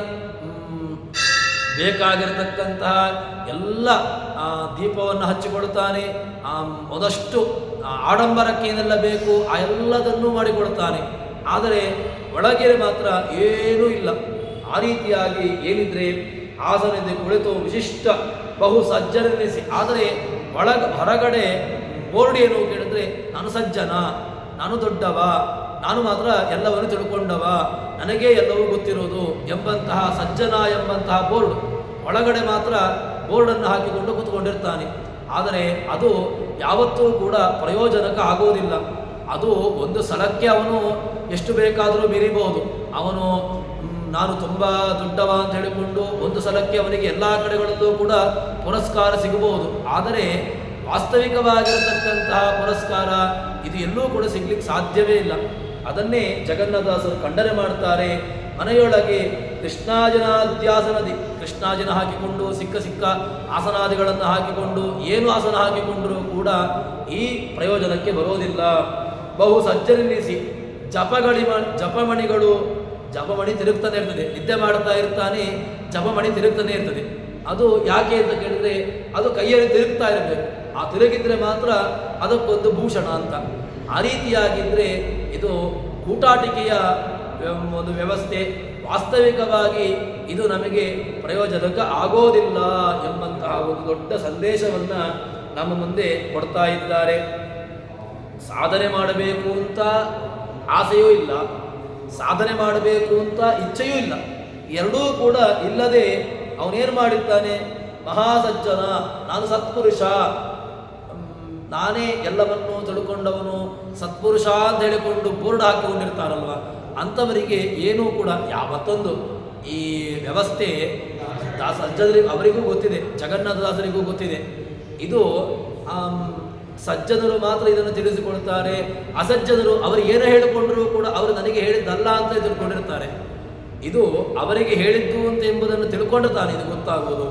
ಬೇಕಾಗಿರತಕ್ಕಂತಹ ಎಲ್ಲ ದೀಪವನ್ನು ಹಚ್ಚಿಕೊಳ್ತಾನೆ. ಮೊದಷ್ಟು ಆಡಂಬರಕ್ಕೆ ಏನೆಲ್ಲ ಬೇಕು ಆ ಎಲ್ಲದನ್ನೂ ಮಾಡಿಕೊಡ್ತಾನೆ. ಆದರೆ ಒಳಗೆ ಮಾತ್ರ ಏನೂ ಇಲ್ಲ. ಆ ರೀತಿಯಾಗಿ ಏನಿದ್ರೆ ಆಸನದ ಕುಳಿತು ವಿಶಿಷ್ಟ ಬಹು ಸಜ್ಜನೆನಿಸಿ, ಆದರೆ ಹೊರಗಡೆ ಬೋರ್ಡ್ ಏನು ಕೇಳಿದ್ರೆ, ನಾನು ಸಜ್ಜನ, ನಾನು ದೊಡ್ಡವ, ನಾನು ಮಾತ್ರ ಎಲ್ಲವನ್ನು ತಿಳ್ಕೊಂಡವ, ನನಗೇ ಎಲ್ಲವೂ ಗೊತ್ತಿರೋದು ಎಂಬಂತಹ ಸಜ್ಜನ ಎಂಬಂತಹ ಬೋರ್ಡ್, ಒಳಗಡೆ ಮಾತ್ರ ಬೋರ್ಡನ್ನು ಹಾಕಿಕೊಂಡು ಕೂತ್ಕೊಂಡಿರ್ತಾನೆ. ಆದರೆ ಅದು ಯಾವತ್ತೂ ಕೂಡ ಪ್ರಯೋಜನಕ್ಕೆ ಆಗೋದಿಲ್ಲ. ಅದು ಒಂದು ಸಲಕ್ಕೆ ಅವನು ಎಷ್ಟು ಬೇಕಾದರೂ ಮೀರಿಬಹುದು. ಅವನು ನಾನು ತುಂಬ ದೊಡ್ಡವ ಅಂತ ಹೇಳಿಕೊಂಡು ಒಂದು ಸಲಕ್ಕೆ ಅವನಿಗೆ ಎಲ್ಲ ಕಡೆಗಳಲ್ಲೂ ಕೂಡ ಪುರಸ್ಕಾರ ಸಿಗಬಹುದು. ಆದರೆ ವಾಸ್ತವಿಕವಾಗಿರತಕ್ಕಂತಹ ಪುರಸ್ಕಾರ ಇದು ಎಲ್ಲೂ ಕೂಡ ಸಿಗ್ಲಿಕ್ಕೆ ಸಾಧ್ಯವೇ ಇಲ್ಲ. ಅದನ್ನೇ ಜಗನ್ನಾಥದಾಸರು ಖಂಡನೆ ಮಾಡ್ತಾರೆ. ಮನೆಯೊಳಗೆ ಕೃಷ್ಣಾಜನಾಧ್ಯಾಸನದಿ ಕೃಷ್ಣಾಜಿನ ಹಾಕಿಕೊಂಡು ಸಿಕ್ಕ ಆಸನಾದಿಗಳನ್ನು ಹಾಕಿಕೊಂಡು ಏನು ಆಸನ ಹಾಕಿಕೊಂಡರೂ ಕೂಡ ಈ ಪ್ರಯೋಜನಕ್ಕೆ ಬರೋದಿಲ್ಲ. ಬಹು ಸಜ್ಜನಿಸಿ ಜಪಮಣಿ ತಿರುಗ್ತಾನೆ ಇರ್ತದೆ. ನಿದ್ದೆ ಮಾಡ್ತಾ ಇರ್ತಾನೆ, ಜಪಮಣಿ ತಿರುಗ್ತಾನೆ ಇರ್ತದೆ. ಅದು ಯಾಕೆ ಅಂತ ಕೇಳಿದ್ರೆ ಅದು ಕೈಯಲ್ಲಿ ತಿರುಗ್ತಾ ಇರಬೇಕು. ಆ ತಿರುಗಿದ್ರೆ ಮಾತ್ರ ಅದಕ್ಕೊಂದು ಭೂಷಣ ಅಂತ. ಆ ರೀತಿಯಾಗಿದ್ದರೆ ಇದು ಕೂಟಾಟಿಕೆಯ ಒಂದು ವ್ಯವಸ್ಥೆ. ವಾಸ್ತವಿಕವಾಗಿ ಇದು ನಮಗೆ ಪ್ರಯೋಜನಕ್ಕೆ ಆಗೋದಿಲ್ಲ ಎಂಬಂತಹ ಒಂದು ದೊಡ್ಡ ಸಂದೇಶವನ್ನು ನಮ್ಮ ಮುಂದೆ ಕೊಡ್ತಾ ಇದ್ದಾರೆ. ಸಾಧನೆ ಮಾಡಬೇಕು ಅಂತ ಆಸೆಯೂ ಇಲ್ಲ, ಸಾಧನೆ ಮಾಡಬೇಕು ಅಂತ ಇಚ್ಛೆಯೂ ಇಲ್ಲ, ಎರಡೂ ಕೂಡ ಇಲ್ಲದೆ ಅವನೇನು ಮಾಡಿದ್ದಾನೆ, ಮಹಾಸಜ್ಜನ, ನಾನು ಸತ್ಪುರುಷ, ನಾನೇ ಎಲ್ಲವನ್ನೂ ತಿಳ್ಕೊಂಡವನು, ಸತ್ಪುರುಷ ಅಂತ ಹೇಳಿಕೊಂಡು ಬೋರ್ಡ್ ಹಾಕಿಕೊಂಡಿರ್ತಾರಲ್ವ, ಅಂಥವರಿಗೆ ಏನೂ ಕೂಡ ಯಾವತ್ತೊಂದು ಈ ವ್ಯವಸ್ಥೆ ಸಜ್ಜನರಿಗೆ ಅವರಿಗೂ ಗೊತ್ತಿದೆ, ಜಗನ್ನಾಥದಾಸರಿಗೂ ಗೊತ್ತಿದೆ. ಇದು ಸಜ್ಜನರು ಮಾತ್ರ ಇದನ್ನು ತಿಳಿಸಿಕೊಳ್ತಾರೆ. ಅಸಜ್ಜನರು ಅವರು ಏನು ಹೇಳಿಕೊಂಡರೂ ಕೂಡ ಅವರು ನನಗೆ ಹೇಳಿದ್ದಲ್ಲ ಅಂತ ತಿಳ್ಕೊಂಡಿರ್ತಾರೆ. ಇದು ಅವರಿಗೆ ಹೇಳಿದ್ದು ಅಂತ ಎಂಬುದನ್ನು ತಿಳ್ಕೊಂಡು ತಾನೆ ಇದು ಗೊತ್ತಾಗೋದು.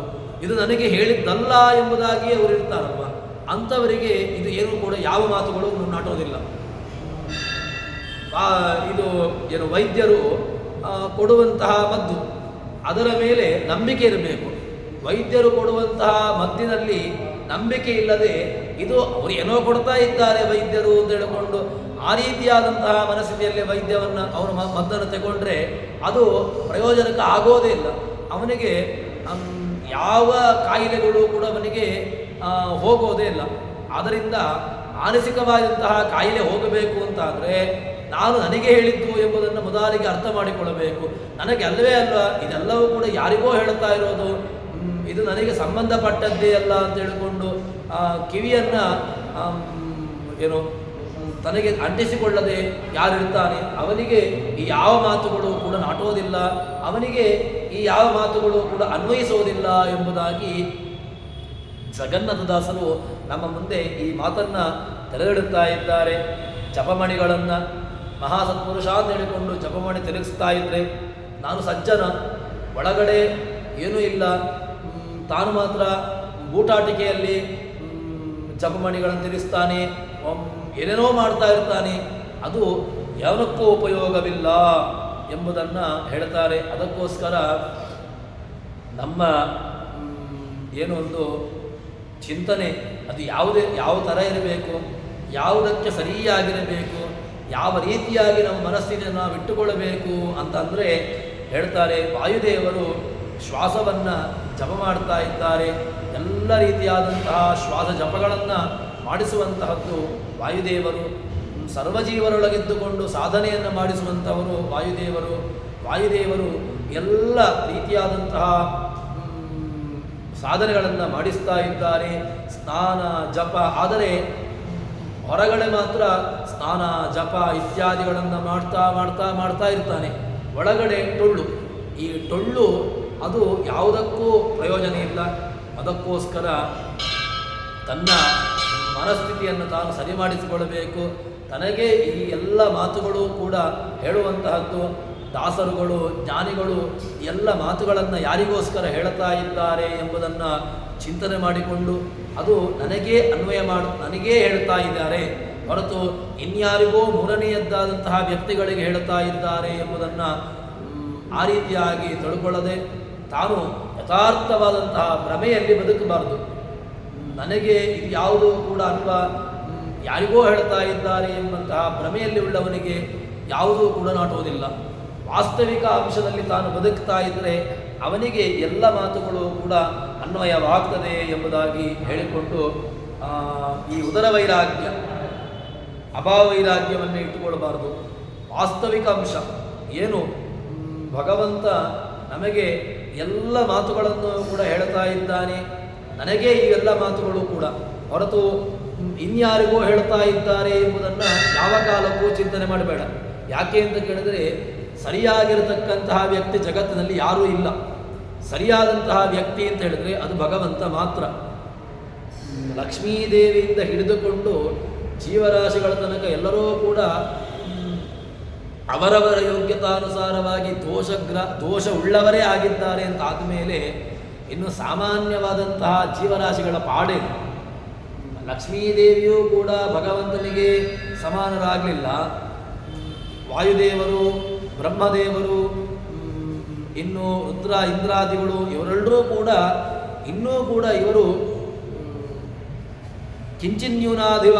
ಇದು ನನಗೆ ಹೇಳಿದ್ದಲ್ಲ ಎಂಬುದಾಗಿ ಅವರು ಇರ್ತಾರಲ್ವ, ಅಂಥವರಿಗೆ ಇದು ಏನೂ ಕೂಡ ಯಾವ ಮಾತುಗಳು ನಾಟೋದಿಲ್ಲ. ಇದು ಏನು ವೈದ್ಯರು ಕೊಡುವಂತಹ ಮದ್ದು ಅದರ ಮೇಲೆ ನಂಬಿಕೆ ಇರಬೇಕು. ವೈದ್ಯರು ಕೊಡುವಂತಹ ಮದ್ದಿನಲ್ಲಿ ನಂಬಿಕೆ ಇಲ್ಲದೆ ಇದು ಅವರು ಏನೋ ಕೊಡ್ತಾ ಇದ್ದಾರೆ ವೈದ್ಯರು ಅಂತ ಹೇಳಿಕೊಂಡು ಆ ರೀತಿಯಾದಂತಹ ಮನಸ್ಥಿತಿಯಲ್ಲಿ ವೈದ್ಯವನ್ನು ಅವನು ಮದ್ದನ್ನು ತಗೊಂಡ್ರೆ ಅದು ಪ್ರಯೋಜನಕ್ಕೆ ಆಗೋದೇ ಇಲ್ಲ. ಅವನಿಗೆ ಯಾವ ಕಾಯಿಲೆಗಳು ಕೂಡ ಅವನಿಗೆ ಹೋಗೋದೇ ಇಲ್ಲ. ಆದ್ದರಿಂದ ಮಾನಸಿಕವಾದಂತಹ ಕಾಯಿಲೆ ಹೋಗಬೇಕು ಅಂತಾದರೆ ನಾನು ನನಗೆ ಹೇಳಿದ್ದು ಎಂಬುದನ್ನು ಮೊದಲಿಗೆ ಅರ್ಥ ಮಾಡಿಕೊಳ್ಳಬೇಕು. ನನಗೆ ಅಲ್ಲವೇ ಅಲ್ವಾ, ಇದೆಲ್ಲವೂ ಕೂಡ ಯಾರಿಗೋ ಹೇಳ್ತಾ ಇರೋದು, ಇದು ನನಗೆ ಸಂಬಂಧಪಟ್ಟದ್ದೇ ಅಲ್ಲ ಅಂತ ಹೇಳಿಕೊಂಡು ಕಿವಿಯನ್ನು ಏನು ತನಗೆ ಅಂಟಿಸಿಕೊಳ್ಳದೆ ಯಾರಿರ್ತಾನೆ ಅವನಿಗೆ ಈ ಯಾವ ಮಾತುಗಳು ಕೂಡ ನಾಟೋದಿಲ್ಲ, ಅವನಿಗೆ ಈ ಯಾವ ಮಾತುಗಳು ಕೂಡ ಅನ್ವಯಿಸೋದಿಲ್ಲ ಎಂಬುದಾಗಿ ಜಗನ್ನಾಥದಾಸರು ನಮ್ಮ ಮುಂದೆ ಈ ಮಾತನ್ನು ತೆರೆದಿಡುತ್ತಾ ಇದ್ದಾರೆ. ಜಪಮಣಿಗಳನ್ನು ಮಹಾಸತ್ಪುರುಷ ಅಂತ ಹೇಳಿಕೊಂಡು ಜಪಮಣಿ ತಿರುಗಿಸ್ತಾ ಇದ್ದರೆ ನಾನು ಸಜ್ಜನ, ಒಳಗಡೆ ಏನೂ ಇಲ್ಲ, ತಾನು ಮಾತ್ರ ಬೂಟಾಟಿಕೆಯಲ್ಲಿ ಜಪಮಣಿಗಳನ್ನು ತಿರುಗಿಸ್ತಾನೆ, ಏನೇನೋ ಮಾಡ್ತಾ ಇರ್ತಾನೆ, ಅದು ಯಾವನಕ್ಕೂ ಉಪಯೋಗವಿಲ್ಲ ಎಂಬುದನ್ನು ಹೇಳ್ತಾರೆ. ಅದಕ್ಕೋಸ್ಕರ ನಮ್ಮ ಏನೋ ಒಂದು ಚಿಂತನೆ ಅದು ಯಾವ ಥರ ಇರಬೇಕು, ಯಾವುದಕ್ಕೆ ಸರಿಯಾಗಿರಬೇಕು, ಯಾವ ರೀತಿಯಾಗಿ ನಮ್ಮ ಮನಸ್ಥಿತಿಯನ್ನು ನಾವು ಇಟ್ಟುಕೊಳ್ಳಬೇಕು ಅಂತಂದರೆ ಹೇಳ್ತಾರೆ, ವಾಯುದೇವರು ಶ್ವಾಸವನ್ನು ಜಪ ಮಾಡ್ತಾ ಇದ್ದಾರೆ. ಎಲ್ಲ ರೀತಿಯಾದಂತಹ ಶ್ವಾಸ ಜಪಗಳನ್ನು ಮಾಡಿಸುವಂತಹದ್ದು ವಾಯುದೇವರು. ಸರ್ವಜೀವರೊಳಗಿದ್ದುಕೊಂಡು ಸಾಧನೆಯನ್ನು ಮಾಡಿಸುವಂಥವರು ವಾಯುದೇವರು ಎಲ್ಲ ರೀತಿಯಾದಂತಹ ಸಾಧನೆಗಳನ್ನು ಮಾಡಿಸ್ತಾ ಇದ್ದಾರೆ. ಸ್ನಾನ ಜಪ, ಆದರೆ ಹೊರಗಡೆ ಮಾತ್ರ ಸ್ನಾನ ಜಪ ಇತ್ಯಾದಿಗಳನ್ನು ಮಾಡ್ತಾ ಇರ್ತಾನೆ. ಒಳಗಡೆ ಟೊಳ್ಳು, ಈ ಟೊಳ್ಳು ಅದು ಯಾವುದಕ್ಕೂ ಪ್ರಯೋಜನ ಇಲ್ಲ. ಅದಕ್ಕೋಸ್ಕರ ತನ್ನ ಮನಸ್ಥಿತಿಯನ್ನು ತಾನು ಸರಿ ಮಾಡಿಸಿಕೊಳ್ಳಬೇಕು. ತನಗೆ ಈ ಎಲ್ಲ ಮಾತುಗಳು ಕೂಡ ಹೇಳುವಂತಹದ್ದು ದಾಸರುಗಳು ಜ್ಞಾನಿಗಳು ಎಲ್ಲ ಮಾತುಗಳನ್ನು ಯಾರಿಗೋಸ್ಕರ ಹೇಳ್ತಾ ಇದ್ದಾರೆ ಎಂಬುದನ್ನು ಚಿಂತನೆ ಮಾಡಿಕೊಂಡು ಅದು ನನಗೇ ಅನ್ವಯ ನನಗೇ ಹೇಳ್ತಾ ಇದ್ದಾರೆ ಹೊರತು ಇನ್ಯಾರಿಗೋ ಮೂರನೆಯದ್ದಾದಂತಹ ವ್ಯಕ್ತಿಗಳಿಗೆ ಹೇಳ್ತಾ ಇದ್ದಾರೆ ಎಂಬುದನ್ನು ಆ ರೀತಿಯಾಗಿ ತಿಳ್ಕೊಳ್ಳದೆ ತಾನು ಯಥಾರ್ಥವಾದಂತಹ ಭ್ರಮೆಯಲ್ಲಿ ಬದುಕಬಾರದು. ನನಗೆ ಇದು ಯಾವುದು ಕೂಡ ಅಲ್ವಾ, ಯಾರಿಗೋ ಹೇಳ್ತಾ ಇದ್ದಾರೆ ಎಂಬಂತಹ ಭ್ರಮೆಯಲ್ಲಿ ಉಳ್ಳವನಿಗೆ ಯಾವುದೂ ಕೂಡ ನಾಟುವುದಿಲ್ಲ. ವಾಸ್ತವಿಕ ಅಂಶದಲ್ಲಿ ತಾನು ಬದುಕ್ತಾ ಇದ್ದರೆ ಅವನಿಗೆ ಎಲ್ಲ ಮಾತುಗಳು ಕೂಡ ಅನ್ವಯವಾಗ್ತದೆ ಎಂಬುದಾಗಿ ಹೇಳಿಕೊಂಡು ಈ ಉದರ ವೈರಾಗ್ಯ ಅಭಾವ ವೈರಾಗ್ಯವನ್ನು ಇಟ್ಟುಕೊಳ್ಳಬಾರದು. ವಾಸ್ತವಿಕ ಅಂಶ ಏನು, ಭಗವಂತ ನಮಗೆ ಎಲ್ಲ ಮಾತುಗಳನ್ನು ಕೂಡ ಹೇಳ್ತಾ ಇದ್ದಾನೆ. ನನಗೆ ಈ ಎಲ್ಲ ಮಾತುಗಳು ಕೂಡ ಹೊರತು ಇನ್ಯಾರಿಗೋ ಹೇಳ್ತಾ ಇದ್ದಾರೆ ಎಂಬುದನ್ನು ಯಾವ ಕಾಲಕ್ಕೂ ಚಿಂತನೆ ಮಾಡಬೇಡ. ಯಾಕೆ ಅಂತ ಕೇಳಿದರೆ ಸರಿಯಾಗಿರತಕ್ಕಂತಹ ವ್ಯಕ್ತಿ ಜಗತ್ತಿನಲ್ಲಿ ಯಾರೂ ಇಲ್ಲ. ಸರಿಯಾದಂತಹ ವ್ಯಕ್ತಿ ಅಂತ ಹೇಳಿದರೆ ಅದು ಭಗವಂತ ಮಾತ್ರ. ಲಕ್ಷ್ಮೀದೇವಿಯಿಂದ ಹಿಡಿದುಕೊಂಡು ಜೀವರಾಶಿಗಳ ತನಕ ಎಲ್ಲರೂ ಕೂಡ ಅವರವರ ಯೋಗ್ಯತಾನುಸಾರವಾಗಿ ದೋಷ ಉಳ್ಳವರೇ ಆಗಿದ್ದಾರೆ ಅಂತ ಆದಮೇಲೆ ಇನ್ನು ಸಾಮಾನ್ಯವಾದಂತಹ ಜೀವರಾಶಿಗಳ ಪಾಡೇನು? ಲಕ್ಷ್ಮೀದೇವಿಯೂ ಕೂಡ ಭಗವಂತನಿಗೆ ಸಮಾನರಾಗಲಿಲ್ಲ. ವಾಯುದೇವರು, ಬ್ರಹ್ಮದೇವರು, ಇನ್ನು ರುದ್ರ ಇಂದ್ರಾದಿಗಳು ಇವರೆಲ್ಲರೂ ಕೂಡ ಇನ್ನೂ ಕೂಡ ಇವರು ಕಿಂಚಿನ್ಯೂನಾದಿವ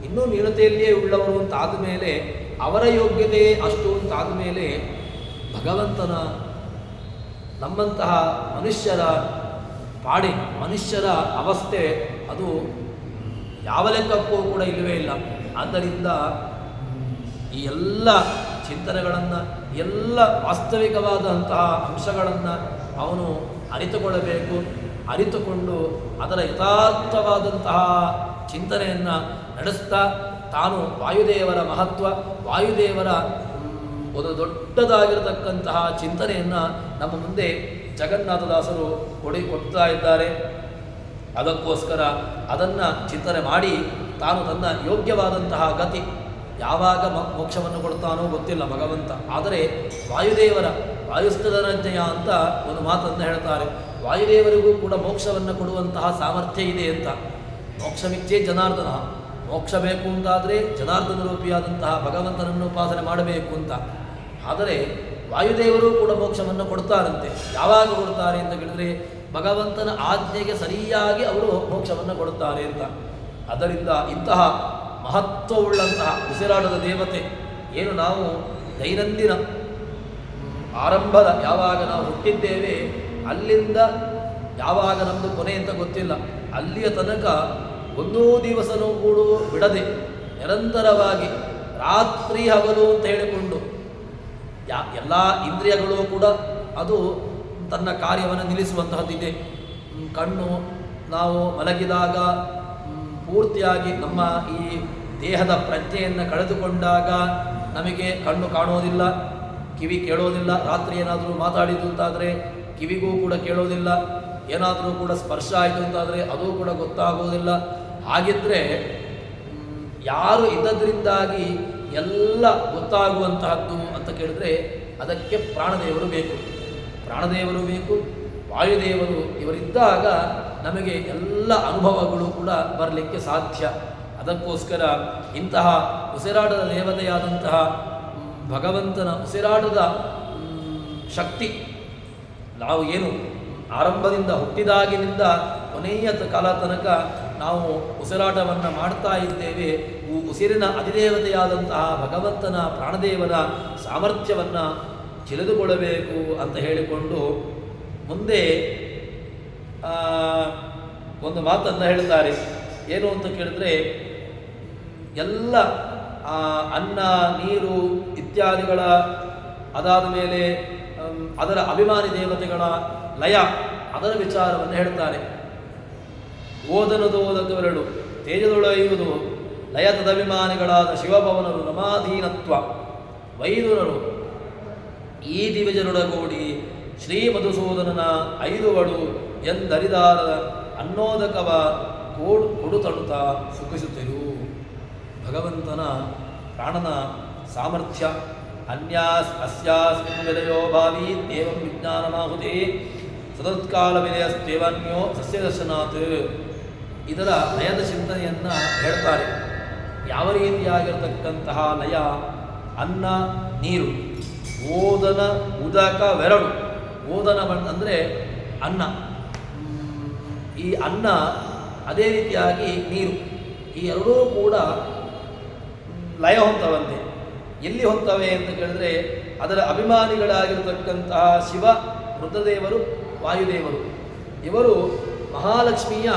ಇನ್ನೂ ನ್ಯೂನತೆಯಲ್ಲಿಯೇ ಉಳ್ಳವರು ಅಂತಾದ ಮೇಲೆ, ಅವರ ಯೋಗ್ಯತೆ ಅಷ್ಟು ಅಂತಾದ ಮೇಲೆ ಭಗವಂತನ ನಮ್ಮಂತಹ ಮನುಷ್ಯರ ಪಾಡಿ, ಮನುಷ್ಯರ ಅವಸ್ಥೆ ಅದು ಯಾವ ಲೆಕ್ಕಕ್ಕೂ ಕೂಡ ಇಲ್ಲವೇ ಇಲ್ಲ. ಆದ್ದರಿಂದ ಈ ಎಲ್ಲ ಚಿಂತನೆಗಳನ್ನು, ಎಲ್ಲ ವಾಸ್ತವಿಕವಾದಂತಹ ಅಂಶಗಳನ್ನು ಅವನು ಅರಿತುಕೊಳ್ಳಬೇಕು. ಅರಿತುಕೊಂಡು ಅದರ ಯಥಾರ್ಥವಾದಂತಹ ಚಿಂತನೆಯನ್ನು ನಡೆಸ್ತಾ ತಾನು ವಾಯುದೇವರ ಮಹತ್ವ, ವಾಯುದೇವರ ಒಂದು ದೊಡ್ಡದಾಗಿರತಕ್ಕಂತಹ ಚಿಂತನೆಯನ್ನು ನಮ್ಮ ಮುಂದೆ ಜಗನ್ನಾಥದಾಸರು ಕೊಡ್ತಾ ಇದ್ದಾರೆ. ಅದಕ್ಕೋಸ್ಕರ ಅದನ್ನು ಚಿಂತನೆ ಮಾಡಿ ತಾನು ತನ್ನ ಯೋಗ್ಯವಾದಂತಹ ಗತಿ, ಯಾವಾಗ ಮೋಕ್ಷವನ್ನು ಕೊಡ್ತಾನೋ ಗೊತ್ತಿಲ್ಲ ಭಗವಂತ. ಆದರೆ ವಾಯುದೇವರ ವಾಯುಸ್ಥಿತರಜ್ಞೆಯ ಅಂತ ಒಂದು ಮಾತನ್ನು ಹೇಳ್ತಾರೆ. ವಾಯುದೇವರಿಗೂ ಕೂಡ ಮೋಕ್ಷವನ್ನು ಕೊಡುವಂತಹ ಸಾಮರ್ಥ್ಯ ಇದೆ ಅಂತ. ಮೋಕ್ಷಮಿಚ್ಛೆ ಜನಾರ್ದನ, ಮೋಕ್ಷ ಬೇಕು ಅಂತಾದರೆ ಜನಾರ್ದನ ರೂಪಿಯಾದಂತಹ ಭಗವಂತನನ್ನು ಉಪಾಸನೆ ಮಾಡಬೇಕು ಅಂತ. ಆದರೆ ವಾಯುದೇವರು ಕೂಡ ಮೋಕ್ಷವನ್ನು ಕೊಡ್ತಾರಂತೆ. ಯಾವಾಗ ಕೊಡ್ತಾರೆ ಅಂತ ಕೇಳಿದರೆ ಭಗವಂತನ ಆಜ್ಞೆಗೆ ಸರಿಯಾಗಿ ಅವರು ಮೋಕ್ಷವನ್ನು ಕೊಡುತ್ತಾರೆ ಅಂತ. ಅದರಿಂದ ಇಂತಹ ಮಹತ್ವವುಳ್ಳಂತಹ ಉಸಿರಾಟದ ದೇವತೆ ಏನು ನಾವು ದೈನಂದಿನ ಆರಂಭದ ಯಾವಾಗ ನಾವು ಹುಟ್ಟಿದ್ದೇವೆ ಅಲ್ಲಿಂದ ಯಾವಾಗ ನಮ್ಮದು ಕೊನೆ ಅಂತ ಗೊತ್ತಿಲ್ಲ, ಅಲ್ಲಿಯ ತನಕ ಒಂದೂ ದಿವಸನೂ ಕೂಡ ಬಿಡದೆ ನಿರಂತರವಾಗಿ ರಾತ್ರಿ ಹಗಲು ಅಂತ ಹೇಳಿಕೊಂಡು ಎಲ್ಲ ಇಂದ್ರಿಯಗಳು ಕೂಡ ಅದು ತನ್ನ ಕಾರ್ಯವನ್ನು ನಿಲ್ಲಿಸುವಂತಹದ್ದಿದೆ. ಕಣ್ಣು ನಾವು ಮಲಗಿದಾಗ ಪೂರ್ತಿಯಾಗಿ ನಮ್ಮ ಈ ದೇಹದ ಪ್ರಜ್ಞೆಯನ್ನು ಕಳೆದುಕೊಂಡಾಗ ನಮಗೆ ಕಣ್ಣು ಕಾಣೋದಿಲ್ಲ, ಕಿವಿ ಕೇಳೋದಿಲ್ಲ. ರಾತ್ರಿ ಏನಾದರೂ ಮಾತಾಡಿದ್ದು ಅಂತಾದರೆ ಕಿವಿಗೂ ಕೂಡ ಕೇಳೋದಿಲ್ಲ. ಏನಾದರೂ ಕೂಡ ಸ್ಪರ್ಶ ಆಯಿತು ಅಂತಾದರೆ ಅದು ಕೂಡ ಗೊತ್ತಾಗೋದಿಲ್ಲ. ಹಾಗಿದ್ದರೆ ಯಾರು ಇದ್ದದ್ರಿಂದಾಗಿ ಎಲ್ಲ ಗೊತ್ತಾಗುವಂತಹದ್ದು ಅಂತ ಕೇಳಿದ್ರೆ ಅದಕ್ಕೆ ಪ್ರಾಣದೇವರು ಬೇಕು. ಪ್ರಾಣದೇವರು ಬೇಕು, ವಾಯುದೇವರು ಇವರಿದ್ದಾಗ ನಮಗೆ ಎಲ್ಲ ಅನುಭವಗಳು ಕೂಡ ಬರಲಿಕ್ಕೆ ಸಾಧ್ಯ. ಅದಕ್ಕೋಸ್ಕರ ಇಂತಹ ಉಸಿರಾಟದ ದೇವತೆಯಾದಂತಹ ಭಗವಂತನ ಉಸಿರಾಟದ ಶಕ್ತಿ ನಾವು ಏನು ಆರಂಭದಿಂದ ಹುಟ್ಟಿದಾಗಿನಿಂದ ಕೊನೆಯ ಕಾಲ ತನಕ ನಾವು ಉಸಿರಾಟವನ್ನು ಮಾಡ್ತಾ ಇದ್ದೇವೆ. ಉಸಿರಿನ ಅಧಿದೇವತೆಯಾದಂತಹ ಭಗವಂತನ ಪ್ರಾಣದೇವನ ಸಾಮರ್ಥ್ಯವನ್ನು ತಿಳಿದುಕೊಳ್ಳಬೇಕು ಅಂತ ಹೇಳಿಕೊಂಡು ಮುಂದೆ ಒಂದು ಮಾತನ್ನು ಹೇಳ್ತಾರೆ. ಏನು ಅಂತ ಕೇಳಿದ್ರೆ ಎಲ್ಲ ಅನ್ನ ನೀರು ಇತ್ಯಾದಿಗಳ ಅದಾದ ಮೇಲೆ ಅದರ ಅಭಿಮಾನಿ ದೇವತೆಗಳ ಲಯ ಅದರ ವಿಚಾರವನ್ನು ಹೇಳ್ತಾರೆ. ಓದನದೋದಕವೆರಡು ತೇಜದೊಳೆಯುವುದು ಲಯ ತದಭಿಮಾನಿಗಳಾದ ಶಿವಭವನರು ರಮಾಧೀನತ್ವ ವೈದುರರು ಈ ದಿವಿಜರೊಡಗೂಡಿ ಶ್ರೀ ಮಧುಸೂದನನ ಐದುವಡು ಎಂದರಿದಾರದ ಅನ್ನೋದಕವ ಕೊಡುತಡುತ್ತಾ ಸುಖಿಸುತ್ತಿರು. ಭಗವಂತನ ಪ್ರಾಣನ ಸಾಮರ್ಥ್ಯ ಅಸ್ಯಾಸ್ಮಿನ್ ವಿಲಯೋ ಭಾವಿ ದೇವಂ ವಿಜ್ಞಾನಮಾಹುತಿ ಸತತ್ಕಾಲ ವಿಲಯಸ್ತೇವನ್ಯೋ ಸಸ್ಯ ದರ್ಶನಾತ್. ಇದರ ಲಯದ ಚಿಂತನೆಯನ್ನು ಹೇಳ್ತಾರೆ. ಯಾವ ರೀತಿಯಾಗಿರತಕ್ಕಂತಹ ಲಯ? ಅನ್ನ ನೀರು, ಓದನ ಉದಕವೆರಡು. ಓದನ ಅಂದರೆ ಅನ್ನ, ಈ ಅನ್ನ ಅದೇ ರೀತಿಯಾಗಿ ನೀರು, ಈ ಎರಡೂ ಕೂಡ ಲಯ ಹೊಂದವಂತೆ. ಎಲ್ಲಿ ಹೊಂತವೆ ಅಂತ ಕೇಳಿದ್ರೆ ಅದರ ಅಭಿಮಾನಿಗಳಾಗಿರತಕ್ಕಂತಹ ಶಿವ, ರುದ್ರದೇವರು, ವಾಯುದೇವರು ಇವರು ಮಹಾಲಕ್ಷ್ಮಿಯ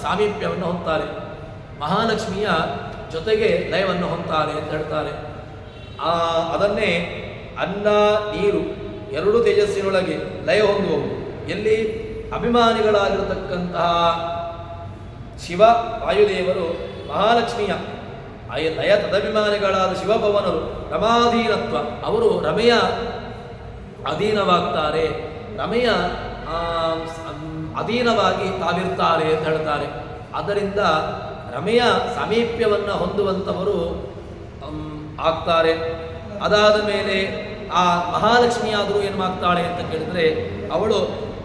ಸಾಮೀಪ್ಯವನ್ನು ಹೊಂತಾರೆ, ಮಹಾಲಕ್ಷ್ಮಿಯ ಜೊತೆಗೆ ಲಯವನ್ನು ಹೊಂತಾರೆ ಅಂತ ಹೇಳ್ತಾರೆ. ಅದನ್ನೇ ಅನ್ನ ನೀರು ಎರಡು ತೇಜಸ್ಸಿನೊಳಗೆ ಲಯ ಹೊಂದುವವು. ಎಲ್ಲಿ? ಅಭಿಮಾನಿಗಳಾಗಿರತಕ್ಕಂತಹ ಶಿವ ವಾಯುದೇವರು ಮಹಾಲಕ್ಷ್ಮಿಯ ಲಯ ತದಭಿಮಾನಿಗಳಾದ ಶಿವಭವನರು ರಮಾಧೀನತ್ವ, ಅವರು ರಮೆಯ ಅಧೀನವಾಗ್ತಾರೆ, ರಮೆಯ ಅಧೀನವಾಗಿ ತಾವಿರ್ತಾರೆ ಅಂತ ಹೇಳ್ತಾರೆ. ಆದ್ದರಿಂದ ರಮೆಯ ಸಾಮೀಪ್ಯವನ್ನು ಹೊಂದುವಂಥವರು ಆಗ್ತಾರೆ. ಅದಾದ ಮೇಲೆ ಆ ಮಹಾಲಕ್ಷ್ಮಿಯಾದರೂ ಏನು ಮಾಡ್ತಾಳೆ ಅಂತ ಕೇಳಿದರೆ, ಅವಳು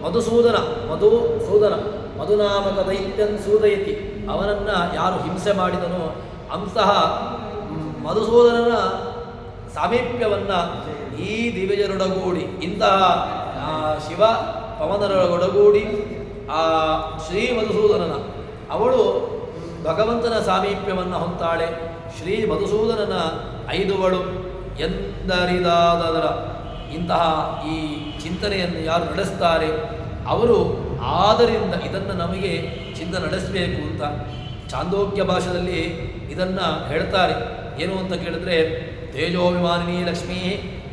ಮಧುಸೂದನ ಮಧುನಾಮಕ ದೈತ್ಯನ್ ಸೂದಯತಿ, ಅವನನ್ನು ಯಾರು ಹಿಂಸೆ ಮಾಡಿದನೋ ಅಂತಹ ಮಧುಸೂದನನ ಸಾಮೀಪ್ಯವನ್ನು ಈ ದಿವ್ಯಜರೊಡಗೂಡಿ, ಇಂತಹ ಶಿವ ಪವನರೊಡಗೂಡಿ ಆ ಶ್ರೀ ಮಧುಸೂದನನ ಅವಳು ಭಗವಂತನ ಸಾಮೀಪ್ಯವನ್ನು ಹೊಂತಾಳೆ. ಶ್ರೀ ಮಧುಸೂದನನ ಐದುವಳು ಎಂದರಿದಾದರ ಇಂತಹ ಈ ಚಿಂತನೆಯನ್ನು ಯಾರು ನಡೆಸ್ತಾರೆ ಅವರು ಆದ್ದರಿಂದ ಇದನ್ನು ನಮಗೆ ಚಿಂತನೆ ನಡೆಸಬೇಕು ಅಂತ ಚಾಂದೋಗ್ಯ ಭಾಷೆಯಲ್ಲಿ ಇದನ್ನು ಹೇಳ್ತಾರೆ. ಏನು ಅಂತ ಕೇಳಿದ್ರೆ, ತೇಜೋಭಿಮಾನಿನಿ ಲಕ್ಷ್ಮೀ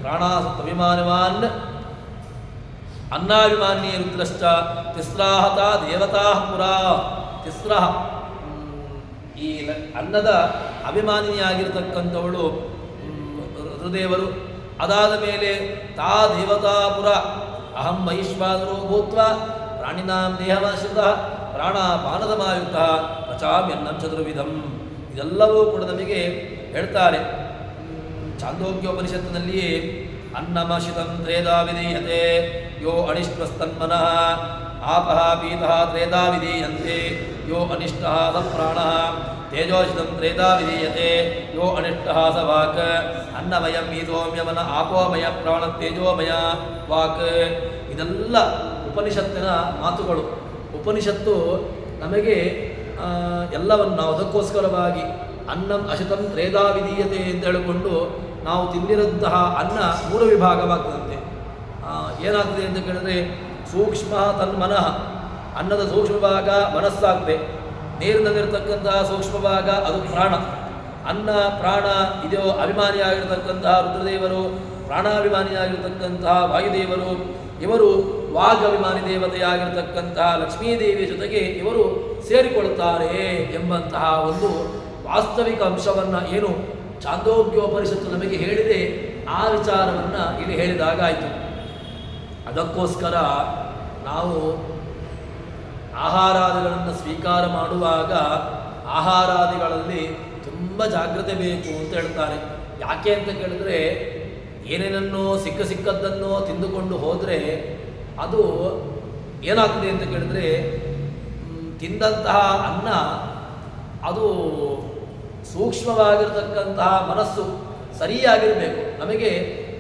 ಪ್ರಾಣಾಸತ್ವಭಿಮಾನವಾನ್ ಅನ್ನಾಭಿಮಾನಿ ರುದ್ರಶ್ಚ ತಿಸ್ರಾಹತ ದೇವತಾ ಪುರಾ. ತಿಸ್ರಹ ಈ ಅನ್ನದ ಅಭಿಮಾನಿಯಾಗಿರ್ತಕ್ಕಂಥವಳು ರುದ್ರದೇವರು. ಅದಾದ ಮೇಲೆ ತಾ ದೇವತಾಪುರ ಅಹಂ ವೈಶ್ವಾನರೋ ಭೂತ್ವ ಪ್ರಾಣಿನಾಂ ದೇಹಮಾಶ್ರಿತ ಪ್ರಾಣಾಪಾನದಮಾಯುಕ್ತ ಪಚಾಮ್ಯನ್ನಂ ಚತುರ್ವಿಧಂ. ಇದೆಲ್ಲವೂ ಕೂಡ ನಮಗೆ ಹೇಳ್ತಾರೆ. ಚಾಂದೋಗ್ಯೋಪನಿಷತ್ತಿನಲ್ಲಿಯೇ ಅನ್ನಮಶಿತಂ ತ್ರೇಧಾ ವಿಧೀಯತೆ ಯೋ ಅನಿಷ್ಟಸ್ತನ್ಮನಃ ಆಪಃ ಪೀತಃ ತ್ರೇಧಾ ವಿಧೀಯಂತೆ ಯೋ ಅನಿಷ್ಟಃ ಸ ಪ್ರಾಣಃ ತೇಜೋಶಿತಂ ತ್ರೇಧಾ ವಿಧೀಯತೆ ಯೋ ಅನಿಷ್ಟಃ ಸ ವಾಕ್ ಅನ್ನಮಯಂ ಈತೋಮ್ಯಮನ ಆಪೋಮಯ ಪ್ರಾಣ ತೇಜೋಮಯ ವಾಕ್. ಇದೆಲ್ಲ ಉಪನಿಷತ್ತಿನ ಮಾತುಗಳು. ಉಪನಿಷತ್ತು ನಮಗೆ ಎಲ್ಲವನ್ನು ನಾವು ಅದಕ್ಕೋಸ್ಕರವಾಗಿ ಅನ್ನಂ ಅಶಿತಂ ತ್ರೇಧಾ ವಿಧೀಯತೆ ಅಂತ ಹೇಳಿಕೊಂಡು ನಾವು ತಿಂದಿರಂತಹ ಅನ್ನ 3 ವಿಭಾಗವಾಗ್ತದಂತೆ. ಏನಾಗ್ತದೆ ಅಂತ ಕೇಳಿದ್ರೆ, ಸೂಕ್ಷ್ಮ ತನ್ಮನಃ, ಅನ್ನದ ಸೂಕ್ಷ್ಮ ಭಾಗ ಮನಸ್ಸಾಗ್ತದೆ. ನೀರಿನಲ್ಲಿರ್ತಕ್ಕಂತಹ ಸೂಕ್ಷ್ಮ ಭಾಗ ಅದು ಪ್ರಾಣ. ಅನ್ನ ಪ್ರಾಣ ಇದೋ ಅಭಿಮಾನಿಯಾಗಿರ್ತಕ್ಕಂತಹ ರುದ್ರದೇವರು, ಪ್ರಾಣಾಭಿಮಾನಿಯಾಗಿರ್ತಕ್ಕಂತಹ ವಾಯುದೇವರು, ಇವರು ವಾಗಭಿಮಾನಿ ದೇವತೆಯಾಗಿರ್ತಕ್ಕಂತಹ ಲಕ್ಷ್ಮೀದೇವಿಯ ಜೊತೆಗೆ ಇವರು ಸೇರಿಕೊಳ್ತಾರೆ ಎಂಬಂತಹ ಒಂದು ವಾಸ್ತವಿಕ ಅಂಶವನ್ನು ಏನು ಚಾಂದೋಗ್ಯೋಪನಿಷತ್ತು ನಮಗೆ ಹೇಳಿದೆ, ಆ ವಿಚಾರವನ್ನು ಇಲ್ಲಿ ಹೇಳಿದಾಗಾಯಿತು. ಅದಕ್ಕೋಸ್ಕರ ನಾವು ಆಹಾರಾದಿಗಳನ್ನು ಸ್ವೀಕಾರ ಮಾಡುವಾಗ ಆಹಾರಾದಿಗಳಲ್ಲಿ ತುಂಬ ಜಾಗ್ರತೆ ಬೇಕು ಅಂತ ಹೇಳ್ತಾರೆ. ಯಾಕೆ ಅಂತ ಕೇಳಿದ್ರೆ, ಏನೇನನ್ನೋ ಸಿಕ್ಕದ್ದನ್ನು ತಿಂದುಕೊಂಡು ಹೋದರೆ ಅದು ಏನಾಗ್ತದೆ ಅಂತ ಕೇಳಿದ್ರೆ, ತಿಂದಂತಹ ಅನ್ನ ಅದು ಸೂಕ್ಷ್ಮವಾಗಿರ್ತಕ್ಕಂತಹ ಮನಸ್ಸು ಸರಿಯಾಗಿರಬೇಕು. ನಮಗೆ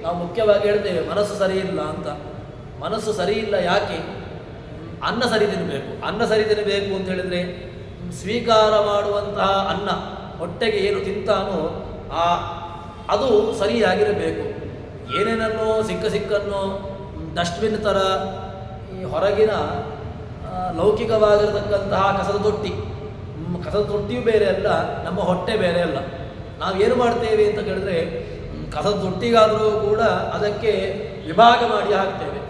ನಾವು ಮುಖ್ಯವಾಗಿ ಹೇಳ್ತೇವೆ ಮನಸ್ಸು ಸರಿಯಿಲ್ಲ ಅಂತ. ಮನಸ್ಸು ಸರಿಯಿಲ್ಲ ಯಾಕೆ? ಅನ್ನ ಸರಿ ತಿನ್ನಬೇಕು. ಅನ್ನ ಸರಿ ತಿನ್ನಬೇಕು ಅಂತ ಹೇಳಿದರೆ, ಸ್ವೀಕಾರ ಮಾಡುವಂತಹ ಅನ್ನ ಹೊಟ್ಟೆಗೆ ಏನು ತಿಂತಾನೋ ಅದು ಸರಿಯಾಗಿರಬೇಕು. ಏನೇನನ್ನೋ ಸಿಕ್ಕನ್ನೋ ಡಸ್ಟ್ಬಿನ್ ಥರ ಈ ಹೊರಗಿನ ಲೌಕಿಕವಾಗಿರತಕ್ಕಂತಹ ಕಸದ ತೊಟ್ಟಿಯೂ ಬೇರೆ ಅಲ್ಲ, ನಮ್ಮ ಹೊಟ್ಟೆ ಬೇರೆ ಅಲ್ಲ. ನಾವೇನು ಮಾಡ್ತೇವೆ ಅಂತ ಕೇಳಿದ್ರೆ, ಕಸದ ತೊಟ್ಟಿಗಾದರೂ ಕೂಡ ಅದಕ್ಕೆ ವಿಭಾಗ ಮಾಡಿ ಹಾಕ್ತೇವೆ.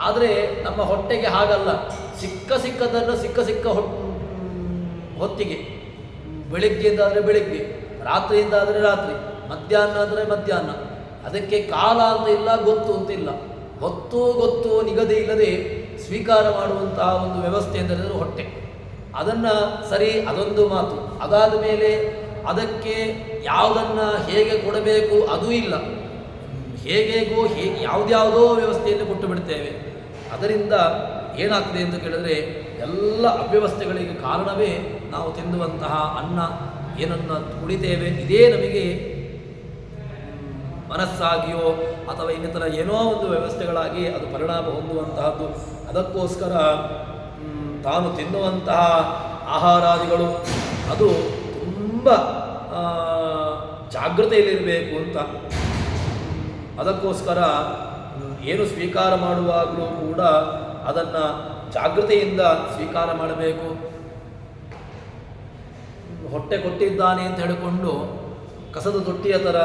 ಆದರೆ ನಮ್ಮ ಹೊಟ್ಟೆಗೆ ಹಾಗಲ್ಲ. ಸಿಕ್ಕದನ್ನು ಸಿಕ್ಕ ಹೊತ್ತಿಗೆ, ಬೆಳಿಗ್ಗೆಯಿಂದ ಆದರೆ ಬೆಳಿಗ್ಗೆ, ರಾತ್ರಿಯಿಂದ ಆದರೆ ರಾತ್ರಿ, ಮಧ್ಯಾಹ್ನ ಅಂದರೆ ಮಧ್ಯಾಹ್ನ, ಅದಕ್ಕೆ ಕಾಲ ಅಂತ ಇಲ್ಲ, ಗೊತ್ತು ಅಂತ ಇಲ್ಲ. ಗೊತ್ತು ನಿಗದಿ ಇಲ್ಲದೆ ಸ್ವೀಕಾರ ಮಾಡುವಂತಹ ಒಂದು ವ್ಯವಸ್ಥೆ ಎಂದರೆ ಹೊಟ್ಟೆ. ಅದನ್ನು ಸರಿ, ಅದೊಂದು ಮಾತು. ಅದಾದ ಮೇಲೆ ಅದಕ್ಕೆ ಯಾವುದನ್ನು ಹೇಗೆ ಕೊಡಬೇಕು ಅದೂ ಇಲ್ಲ. ಯಾವುದ್ಯಾವುದೋ ವ್ಯವಸ್ಥೆಯನ್ನು ಕೊಟ್ಟು ಬಿಡ್ತೇವೆ. ಅದರಿಂದ ಏನಾಗ್ತದೆ ಅಂತ ಕೇಳಿದ್ರೆ, ಎಲ್ಲ ಅವ್ಯವಸ್ಥೆಗಳಿಗೆ ಕಾರಣವೇ ನಾವು ತಿನ್ನುವಂತಹ ಅನ್ನ, ಏನನ್ನು ಕುಡಿತೇವೆ. ಇದೇ ನಮಗೆ ಮನಸ್ಸಾಗಿಯೋ ಅಥವಾ ಇನ್ನಿತರ ಏನೋ ಒಂದು ವ್ಯವಸ್ಥೆಗಳಾಗಿ ಅದು ಪರಿಣಾಮ ಹೊಂದುವಂತಹದ್ದು. ಅದಕ್ಕೋಸ್ಕರ ತಾನು ತಿನ್ನುವಂತಹ ಆಹಾರಾದಿಗಳು ಅದು ತುಂಬ ಜಾಗೃತೆಯಲ್ಲಿರಬೇಕು ಅಂತ. ಅದಕ್ಕೋಸ್ಕರ ಏನು ಸ್ವೀಕಾರ ಮಾಡುವಾಗಲೂ ಕೂಡ ಅದನ್ನು ಜಾಗೃತೆಯಿಂದ ಸ್ವೀಕಾರ ಮಾಡಬೇಕು. ಹೊಟ್ಟೆ ಕೊಟ್ಟಿದ್ದಾನೆ ಅಂತ ಹೇಳಿಕೊಂಡು ಕಸದ ತೊಟ್ಟಿಯ ಥರ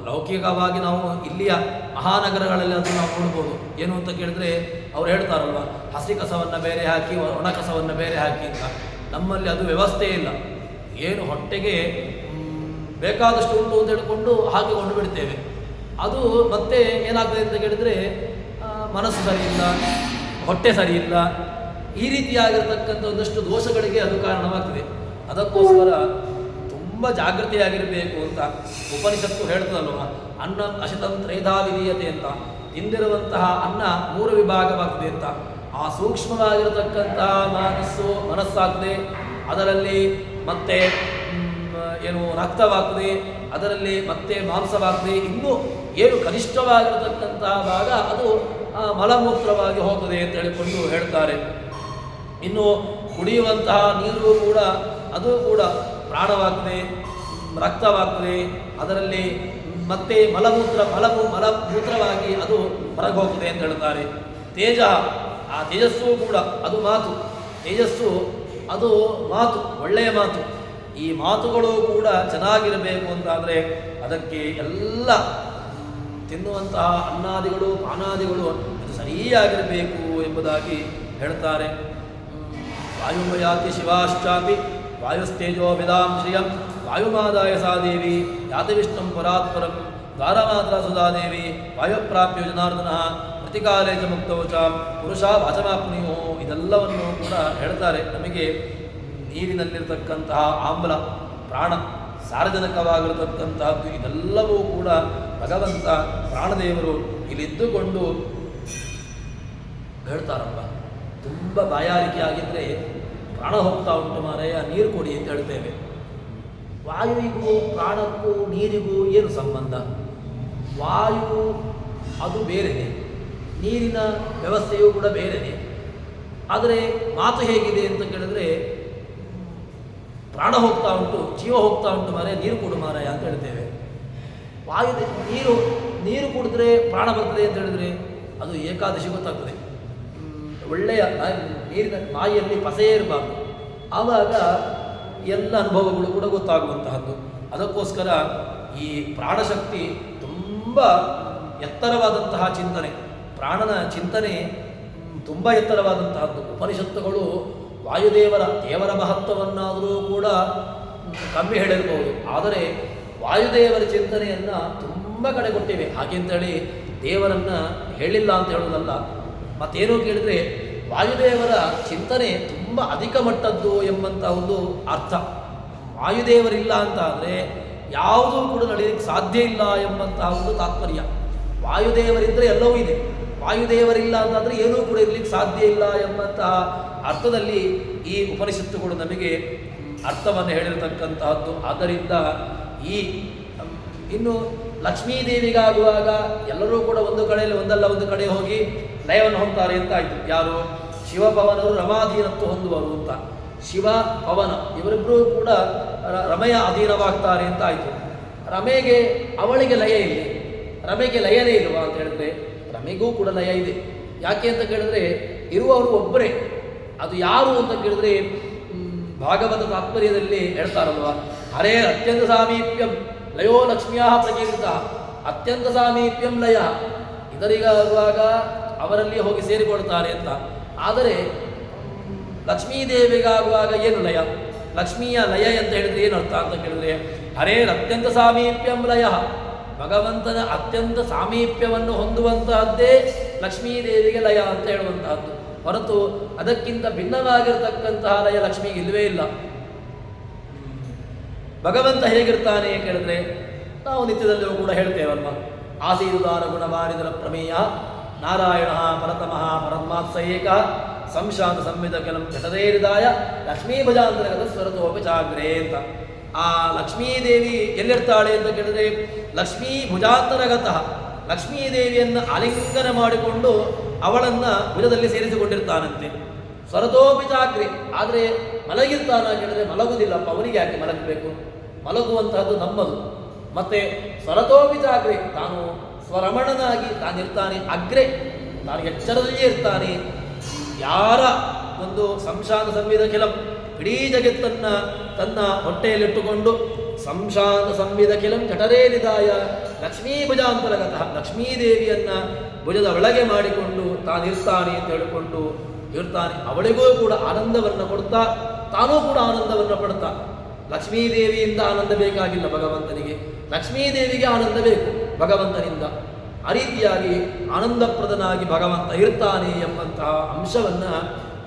ಲೌಕಿಕವಾಗಿ ನಾವು ಇಲ್ಲಿಯ ಮಹಾನಗರಗಳಲ್ಲಿ ಅದನ್ನು ನಾವು ನೋಡ್ಬೋದು. ಏನು ಅಂತ ಕೇಳಿದ್ರೆ, ಅವ್ರು ಹೇಳ್ತಾರಲ್ವ, ಹಸಿ ಕಸವನ್ನು ಬೇರೆ ಹಾಕಿ ಒಣ ಕಸವನ್ನು ಬೇರೆ ಹಾಕಿ ಅಂತ. ನಮ್ಮಲ್ಲಿ ಅದು ವ್ಯವಸ್ಥೆ ಇಲ್ಲ. ಏನು ಹೊಟ್ಟೆಗೆ ಬೇಕಾದಷ್ಟು ಉಂಟು ಅಂತ ಹೇಳಿಕೊಂಡು ಹಾಕಿಕೊಂಡು ಬಿಡ್ತೇವೆ. ಅದು ಮತ್ತೆ ಏನಾಗ್ತದೆ ಅಂತ ಕೇಳಿದರೆ, ಮನಸ್ಸು ಸರಿಯಿಲ್ಲ, ಹೊಟ್ಟೆ ಸರಿಯಿಲ್ಲ, ಈ ರೀತಿಯಾಗಿರ್ತಕ್ಕಂಥ ಒಂದಷ್ಟು ದೋಷಗಳಿಗೆ ಅದು ಕಾರಣವಾಗ್ತದೆ. ಅದಕ್ಕೋಸ್ಕರ ತುಂಬ ಜಾಗೃತಿಯಾಗಿರಬೇಕು ಅಂತ ಉಪನಿಷತ್ತು ಹೇಳ್ತದಲ್ವ. ಅನ್ನ ಅಶತಂ ತ್ರೈಧಾ ವಿಧೀಯತೆ ಅಂತ. ತಿಂದಿರುವಂತಹ ಅನ್ನ 3 ವಿಭಾಗವಾಗ್ತದೆ ಅಂತ. ಆ ಸೂಕ್ಷ್ಮವಾಗಿರತಕ್ಕಂತಹ ಮನಸ್ಸಾಗ್ತದೆ, ಅದರಲ್ಲಿ ಮತ್ತೆ ರಕ್ತವಾಗ್ತದೆ, ಅದರಲ್ಲಿ ಮತ್ತೆ ಮಾಂಸವಾಗ್ತದೆ. ಇನ್ನೂ ಏನು ಕನಿಷ್ಠವಾಗಿರತಕ್ಕಂತಹ ಭಾಗ ಅದು ಮಲಮೂತ್ರವಾಗಿ ಹೋಗ್ತದೆ ಅಂತ ಹೇಳಿಕೊಂಡು ಹೇಳ್ತಾರೆ. ಇನ್ನು ಕುಡಿಯುವಂತಹ ನೀರು ಕೂಡ ಅದು ಕೂಡ ಪ್ರಾಣವಾಗ್ತದೆ, ರಕ್ತವಾಗ್ತದೆ, ಅದರಲ್ಲಿ ಮತ್ತೆ ಮಲಮೂತ್ರವಾಗಿ ಅದು ಹೊರಗೆ ಹೋಗ್ತದೆ ಅಂತ ಹೇಳ್ತಾರೆ. ತೇಜ, ಆ ತೇಜಸ್ಸು ಕೂಡ ಅದು ಮಾತು, ತೇಜಸ್ಸು ಅದು ಮಾತು, ಒಳ್ಳೆಯ ಮಾತು. ಈ ಮಾತುಗಳು ಕೂಡ ಚೆನ್ನಾಗಿರಬೇಕು ಅಂತಾದರೆ ಅದಕ್ಕೆ ಎಲ್ಲ ತಿನ್ನುವಂತಹ ಅನ್ನಾದಿಗಳು ಪಾನಾದಿಗಳು ಅದು ಸರಿಯಾಗಿರಬೇಕು ಎಂಬುದಾಗಿ ಹೇಳ್ತಾರೆ. ವಾಯುಮಯಾತಿ ಶಿವಾಶ್ಚಾಪಿ ವಾಯುಸ್ತೇಜೋ ವಿದಾಂ ಶ್ರಿಯಂ ವಾಯುಮಾದಾಯ ಸಾ ದೇವಿ ಯಾತಿ ವಿಷ್ಣುಂ ಪರಾತ್ಪರಂ ದ್ವಾರಮಾತ್ರ ಸುಧಾದೇವಿ ವಾಯುಪ್ರಾಪ್ಯೋ ಜನಾರ್ದನಃ ಪ್ರತಿಕಾಲೇ ಚ ಮುಕ್ತೌ ಚ ಪುರುಷ ವಾಚಮಾಪ್ನಿಯೋ. ಇದೆಲ್ಲವನ್ನು ಕೂಡ ಹೇಳ್ತಾರೆ. ನಮಗೆ ನೀರಿನಲ್ಲಿರ್ತಕ್ಕಂತಹ ಆಮ್ಲ ಪ್ರಾಣ ಸಾರ್ವಜನಿಕವಾಗಿರತಕ್ಕಂತಹದ್ದು ಇದೆಲ್ಲವೂ ಕೂಡ ಭಗವಂತ ಪ್ರಾಣದೇವರು ಇಲ್ಲಿದ್ದುಕೊಂಡು ಹೇಳ್ತಾರಪ್ಪ. ತುಂಬ ಬಾಯಾರಿಕೆ ಆಗಿದ್ದರೆ ಪ್ರಾಣ ಹೋಗ್ತಾ ಉಂಟು ಮಾರಾಯ, ನೀರು ಕೊಡಿ ಅಂತ ಹೇಳ್ತೇವೆ. ವಾಯುವಿಗೂ ಪ್ರಾಣಕ್ಕೂ ನೀರಿಗೂ ಏನು ಸಂಬಂಧ? ವಾಯು ಅದು ಬೇರೆನೆ, ನೀರಿನ ವ್ಯವಸ್ಥೆಯೂ ಕೂಡ ಬೇರೆನೆ. ಆದರೆ ಮಾತು ಹೇಗಿದೆ ಅಂತ ಕೇಳಿದ್ರೆ, ಪ್ರಾಣ ಹೋಗ್ತಾ ಉಂಟು, ಜೀವ ಹೋಗ್ತಾ ಉಂಟು ಮಾರಾಯ, ನೀರು ಕೊಡು ಮಾರಾಯ ಅಂತ ಹೇಳ್ತೇವೆ. ನೀರು ಕುಡಿದ್ರೆ ಪ್ರಾಣ ಬರ್ತದೆ ಅಂತ ಹೇಳಿದ್ರೆ ಅದು ಏಕಾದಶಿ ಗೊತ್ತಾಗ್ತದೆ. ಒಳ್ಳೆಯ ನೀರಿನ ಮಾಯಿಯಲ್ಲಿ ಪಸೆಯೇ ಇರಬಾರ್ದು, ಆವಾಗ ಎಲ್ಲ ಅನುಭವಗಳು ಕೂಡ ಗೊತ್ತಾಗುವಂತಹದ್ದು. ಅದಕ್ಕೋಸ್ಕರ ಈ ಪ್ರಾಣಶಕ್ತಿ ತುಂಬ ಎತ್ತರವಾದಂತಹ ಚಿಂತನೆ, ಪ್ರಾಣನ ಚಿಂತನೆ ತುಂಬ ಎತ್ತರವಾದಂತಹದ್ದು. ಉಪನಿಷತ್ತುಗಳು ದೇವರ ಮಹತ್ವವನ್ನಾದರೂ ಕೂಡ ಕಮ್ಮಿ ಹೇಳಿರ್ಬೋದು, ಆದರೆ ವಾಯುದೇವರ ಚಿಂತನೆಯನ್ನು ತುಂಬ ಕಡೆ ಕೊಟ್ಟಿವೆ. ಹಾಗೆಂತೇಳಿ ದೇವರನ್ನು ಹೇಳಿಲ್ಲ ಅಂತ ಹೇಳೋದಲ್ಲ. ಮತ್ತೇನೋ ಕೇಳಿದರೆ ವಾಯುದೇವರ ಚಿಂತನೆ ತುಂಬ ಅಧಿಕ ಮಟ್ಟದ್ದು ಎಂಬಂಥ ಒಂದು ಅರ್ಥ. ವಾಯುದೇವರಿಲ್ಲ ಅಂತ ಆದರೆ ಯಾವುದೂ ಕೂಡ ನಡೆಯಲಿಕ್ಕೆ ಸಾಧ್ಯ ಇಲ್ಲ ಎಂಬಂತಹ ಒಂದು ತಾತ್ಪರ್ಯ. ವಾಯುದೇವರಿದ್ದರೆ ಎಲ್ಲವೂ ಇದೆ, ವಾಯುದೇವರಿಲ್ಲ ಅಂತಾದರೆ ಏನೂ ಕೂಡ ಇರಲಿಕ್ಕೆ ಸಾಧ್ಯ ಇಲ್ಲ ಎಂಬಂತಹ ಅರ್ಥದಲ್ಲಿ ಈ ಉಪನಿಷತ್ತುಗಳು ನಮಗೆ ಅರ್ಥವನ್ನು ಹೇಳಿರತಕ್ಕಂತಹದ್ದು. ಆದ್ದರಿಂದ ಈ ಇನ್ನು ಲಕ್ಷ್ಮೀದೇವಿಗಾಗುವಾಗ ಎಲ್ಲರೂ ಕೂಡ ಒಂದು ಕಡೆಯಲ್ಲಿ ಒಂದಲ್ಲ ಒಂದು ಕಡೆ ಹೋಗಿ ಲಯವನ್ನು ಹೊಂದ್ತಾರೆ ಅಂತ ಆಯಿತು. ಯಾರು? ಶಿವಪವನರು ರಮಾಧೀನತ್ವ ಹೊಂದುವರು ಅಂತ. ಶಿವ ಪವನ ಇವರಿಬ್ಬರೂ ಕೂಡ ರಮೆಯ ಅಧೀನವಾಗ್ತಾರೆ ಅಂತ ಆಯಿತು. ರಮೆಗೆ ಅವಳಿಗೆ ಲಯ ಇಲ್ಲಿ, ರಮೆಗೆ ಲಯನೇ ಇಲ್ವಾ ಅಂತ ಹೇಳಿದ್ರೆ ರಮೆಗೂ ಕೂಡ ಲಯ ಇದೆ. ಯಾಕೆ ಅಂತ ಕೇಳಿದ್ರೆ ಇರುವವರು ಒಬ್ಬರೇ. ಅದು ಯಾರು ಅಂತ ಕೇಳಿದ್ರೆ ಭಾಗವತ ತಾತ್ಪರ್ಯದಲ್ಲಿ ಹೇಳ್ತಾರಲ್ವ, ಹರೇ ಅತ್ಯಂತ ಸಾಮೀಪ್ಯಂ ಲಯೋ ಲಕ್ಷ್ಮಿಯ ಪ್ರಕೀರ್ತಿತ, ಅತ್ಯಂತ ಸಾಮೀಪ್ಯಂ ಲಯ. ಇದರಿಗಾಗುವಾಗ ಅವರಲ್ಲಿ ಹೋಗಿ ಸೇರಿಕೊಳ್ತಾರೆ ಅಂತ. ಆದರೆ ಲಕ್ಷ್ಮೀದೇವಿಗಾಗುವಾಗ ಏನು ಲಯ? ಲಕ್ಷ್ಮಿಯ ಲಯ ಅಂತ ಹೇಳಿದ್ರೆ ಏನು ಅರ್ಥ ಅಂತ ಕೇಳಿದ್ರೆ ಹರೇ ಅತ್ಯಂತ ಸಾಮೀಪ್ಯಂ ಲಯ, ಭಗವಂತನ ಅತ್ಯಂತ ಸಾಮೀಪ್ಯವನ್ನು ಹೊಂದುವಂತಹದ್ದೇ ಲಕ್ಷ್ಮೀದೇವಿಗೆ ಲಯ ಅಂತ ಹೇಳುವಂತಹದ್ದು. ಹೊರತು ಅದಕ್ಕಿಂತ ಭಿನ್ನವಾಗಿರತಕ್ಕಂತಹ ಲಯ ಲಕ್ಷ್ಮಿಗೆ ಇಲ್ಲವೇ ಇಲ್ಲ. ಭಗವಂತ ಹೇಗಿರ್ತಾನೆ ಕೇಳಿದ್ರೆ ನಾವು ನಿತ್ಯದಲ್ಲಿಯೂ ಕೂಡ ಹೇಳ್ತೇವಲ್ವ, ಆಸೀದುದಾರ ಗುಣವಾರಿದರ ಪ್ರಮೇಯ ನಾರಾಯಣ ಪರತಮಃ ಪರಮಾತ್ಸ ಏಕ ಸಂಶಾಂತ ಸಂವಿಧ ಕೆಲಂ ಘಟದೇರಿದಾಯ ಲಕ್ಷ್ಮೀ ಭಜಾಂತರ್ಗತ ಸ್ವರತೋಪಚಾಗ್ರೇ ಅಂತ. ಆ ಲಕ್ಷ್ಮೀದೇವಿ ಎಲ್ಲಿರ್ತಾಳೆ ಅಂತ ಕೇಳಿದ್ರೆ ಲಕ್ಷ್ಮೀ ಭುಜಾಂತರಗತಃ, ಲಕ್ಷ್ಮೀದೇವಿಯನ್ನು ಆಲಿಂಗನ ಮಾಡಿಕೊಂಡು ಅವಳನ್ನು ಭುಜದಲ್ಲಿ ಸೇರಿಸಿಕೊಂಡಿರ್ತಾನಂತೆ. ಸ್ವರತೋಪಿಚಾಗ್ರೆ, ಆದರೆ ಮಲಗಿರ್ತಾನ ಕೇಳಿದ್ರೆ ಮಲಗುವುದಿಲ್ಲಪ್ಪ, ಅವನಿಗೆ ಯಾಕೆ ಮಲಗಬೇಕು? ಮಲಗುವಂತಹದ್ದು ನಮ್ಮದು. ಮತ್ತೆ ಸ್ವರತೋಪಿಚಾಗ್ರೆ, ತಾನು ಸ್ವರಮಣನಾಗಿ ತಾನಿರ್ತಾನೆ. ಅಗ್ರೆ, ತಾನು ಎಚ್ಚರದಲ್ಲಿಯೇ ಇರ್ತಾನೆ. ಯಾರ ಒಂದು ಸಂಶಾಂತ ಸಂವಿಧ ಕಿಲಂ, ಇಡೀ ಜಗತ್ತನ್ನು ತನ್ನ ಹೊಟ್ಟೆಯಲ್ಲಿಟ್ಟುಕೊಂಡು ಸಂಶಾಂತ ಸಂವಿಧ ಕಿಲಂ ಜಠರೇನಿದಾಯ ಲಕ್ಷ್ಮೀ ಭುಜಾಂತರಗತಃ, ಲಕ್ಷ್ಮೀದೇವಿಯನ್ನು ಭುಜದ ಒಳಗೆ ಮಾಡಿಕೊಂಡು ತಾನಿರ್ತಾನೆ ಅಂತ ಹೇಳಿಕೊಂಡು ಇರ್ತಾನೆ. ಅವಳಿಗೂ ಕೂಡ ಆನಂದವನ್ನು ಕೊಡ್ತಾ ತಾನೂ ಕೂಡ ಆನಂದವನ್ನು ಪಡ್ತಾ. ಲಕ್ಷ್ಮೀದೇವಿಯಿಂದ ಆನಂದ ಬೇಕಾಗಿಲ್ಲ ಭಗವಂತನಿಗೆ, ಲಕ್ಷ್ಮೀದೇವಿಗೆ ಆನಂದ ಬೇಕು ಭಗವಂತನಿಂದ. ಆ ರೀತಿಯಾಗಿ ಆನಂದಪ್ರದನಾಗಿ ಭಗವಂತ ಇರ್ತಾನೆ ಎಂಬಂತಹ ಅಂಶವನ್ನು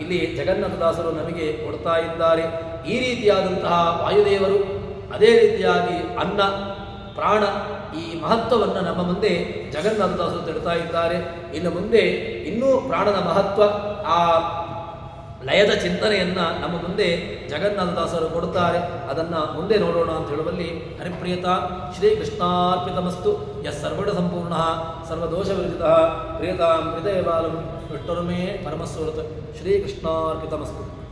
ಇಲ್ಲಿ ಜಗನ್ನಾಥದಾಸರು ನಮಗೆ ಕೊಡ್ತಾ ಇದ್ದಾರೆ. ಈ ರೀತಿಯಾದಂತಹ ವಾಯುದೇವರು ಅದೇ ರೀತಿಯಾಗಿ ಅನ್ನ ಪ್ರಾಣ ಈ ಮಹತ್ವವನ್ನು ನಮ್ಮ ಮುಂದೆ ಜಗನ್ನಾಥದಾಸರು ತಿಳ್ತಾ ಇದ್ದಾರೆ. ಇನ್ನು ಮುಂದೆ ಇನ್ನೂ ಪ್ರಾಣದ ಮಹತ್ವ ಆ ಲಯದ ಚಿಂತನೆಯನ್ನು ನಮ್ಮ ಮುಂದೆ ಜಗನ್ನಾಥದಾಸರು ಕೊಡುತ್ತಾರೆ. ಅದನ್ನು ಮುಂದೆ ನೋಡೋಣ ಅಂತ ಹೇಳುವಲ್ಲಿ ಹರಿಪ್ರಿಯತ ಶ್ರೀಕೃಷ್ಣಾರ್ಪಿತಮಸ್ತು. ಯಸ್ ಸರ್ವಣ ಸಂಪೂರ್ಣ ಸರ್ವದೋಷ ವಿರಹಿತ ಪ್ರಿಯತಾಂ ಹೃದಯ ಬಾಲಂ ವಿಷ್ಣುರ್ಮೇ ಪರಮಸ್ವರತ್. ಶ್ರೀಕೃಷ್ಣಾರ್ಪಿತಮಸ್ತು.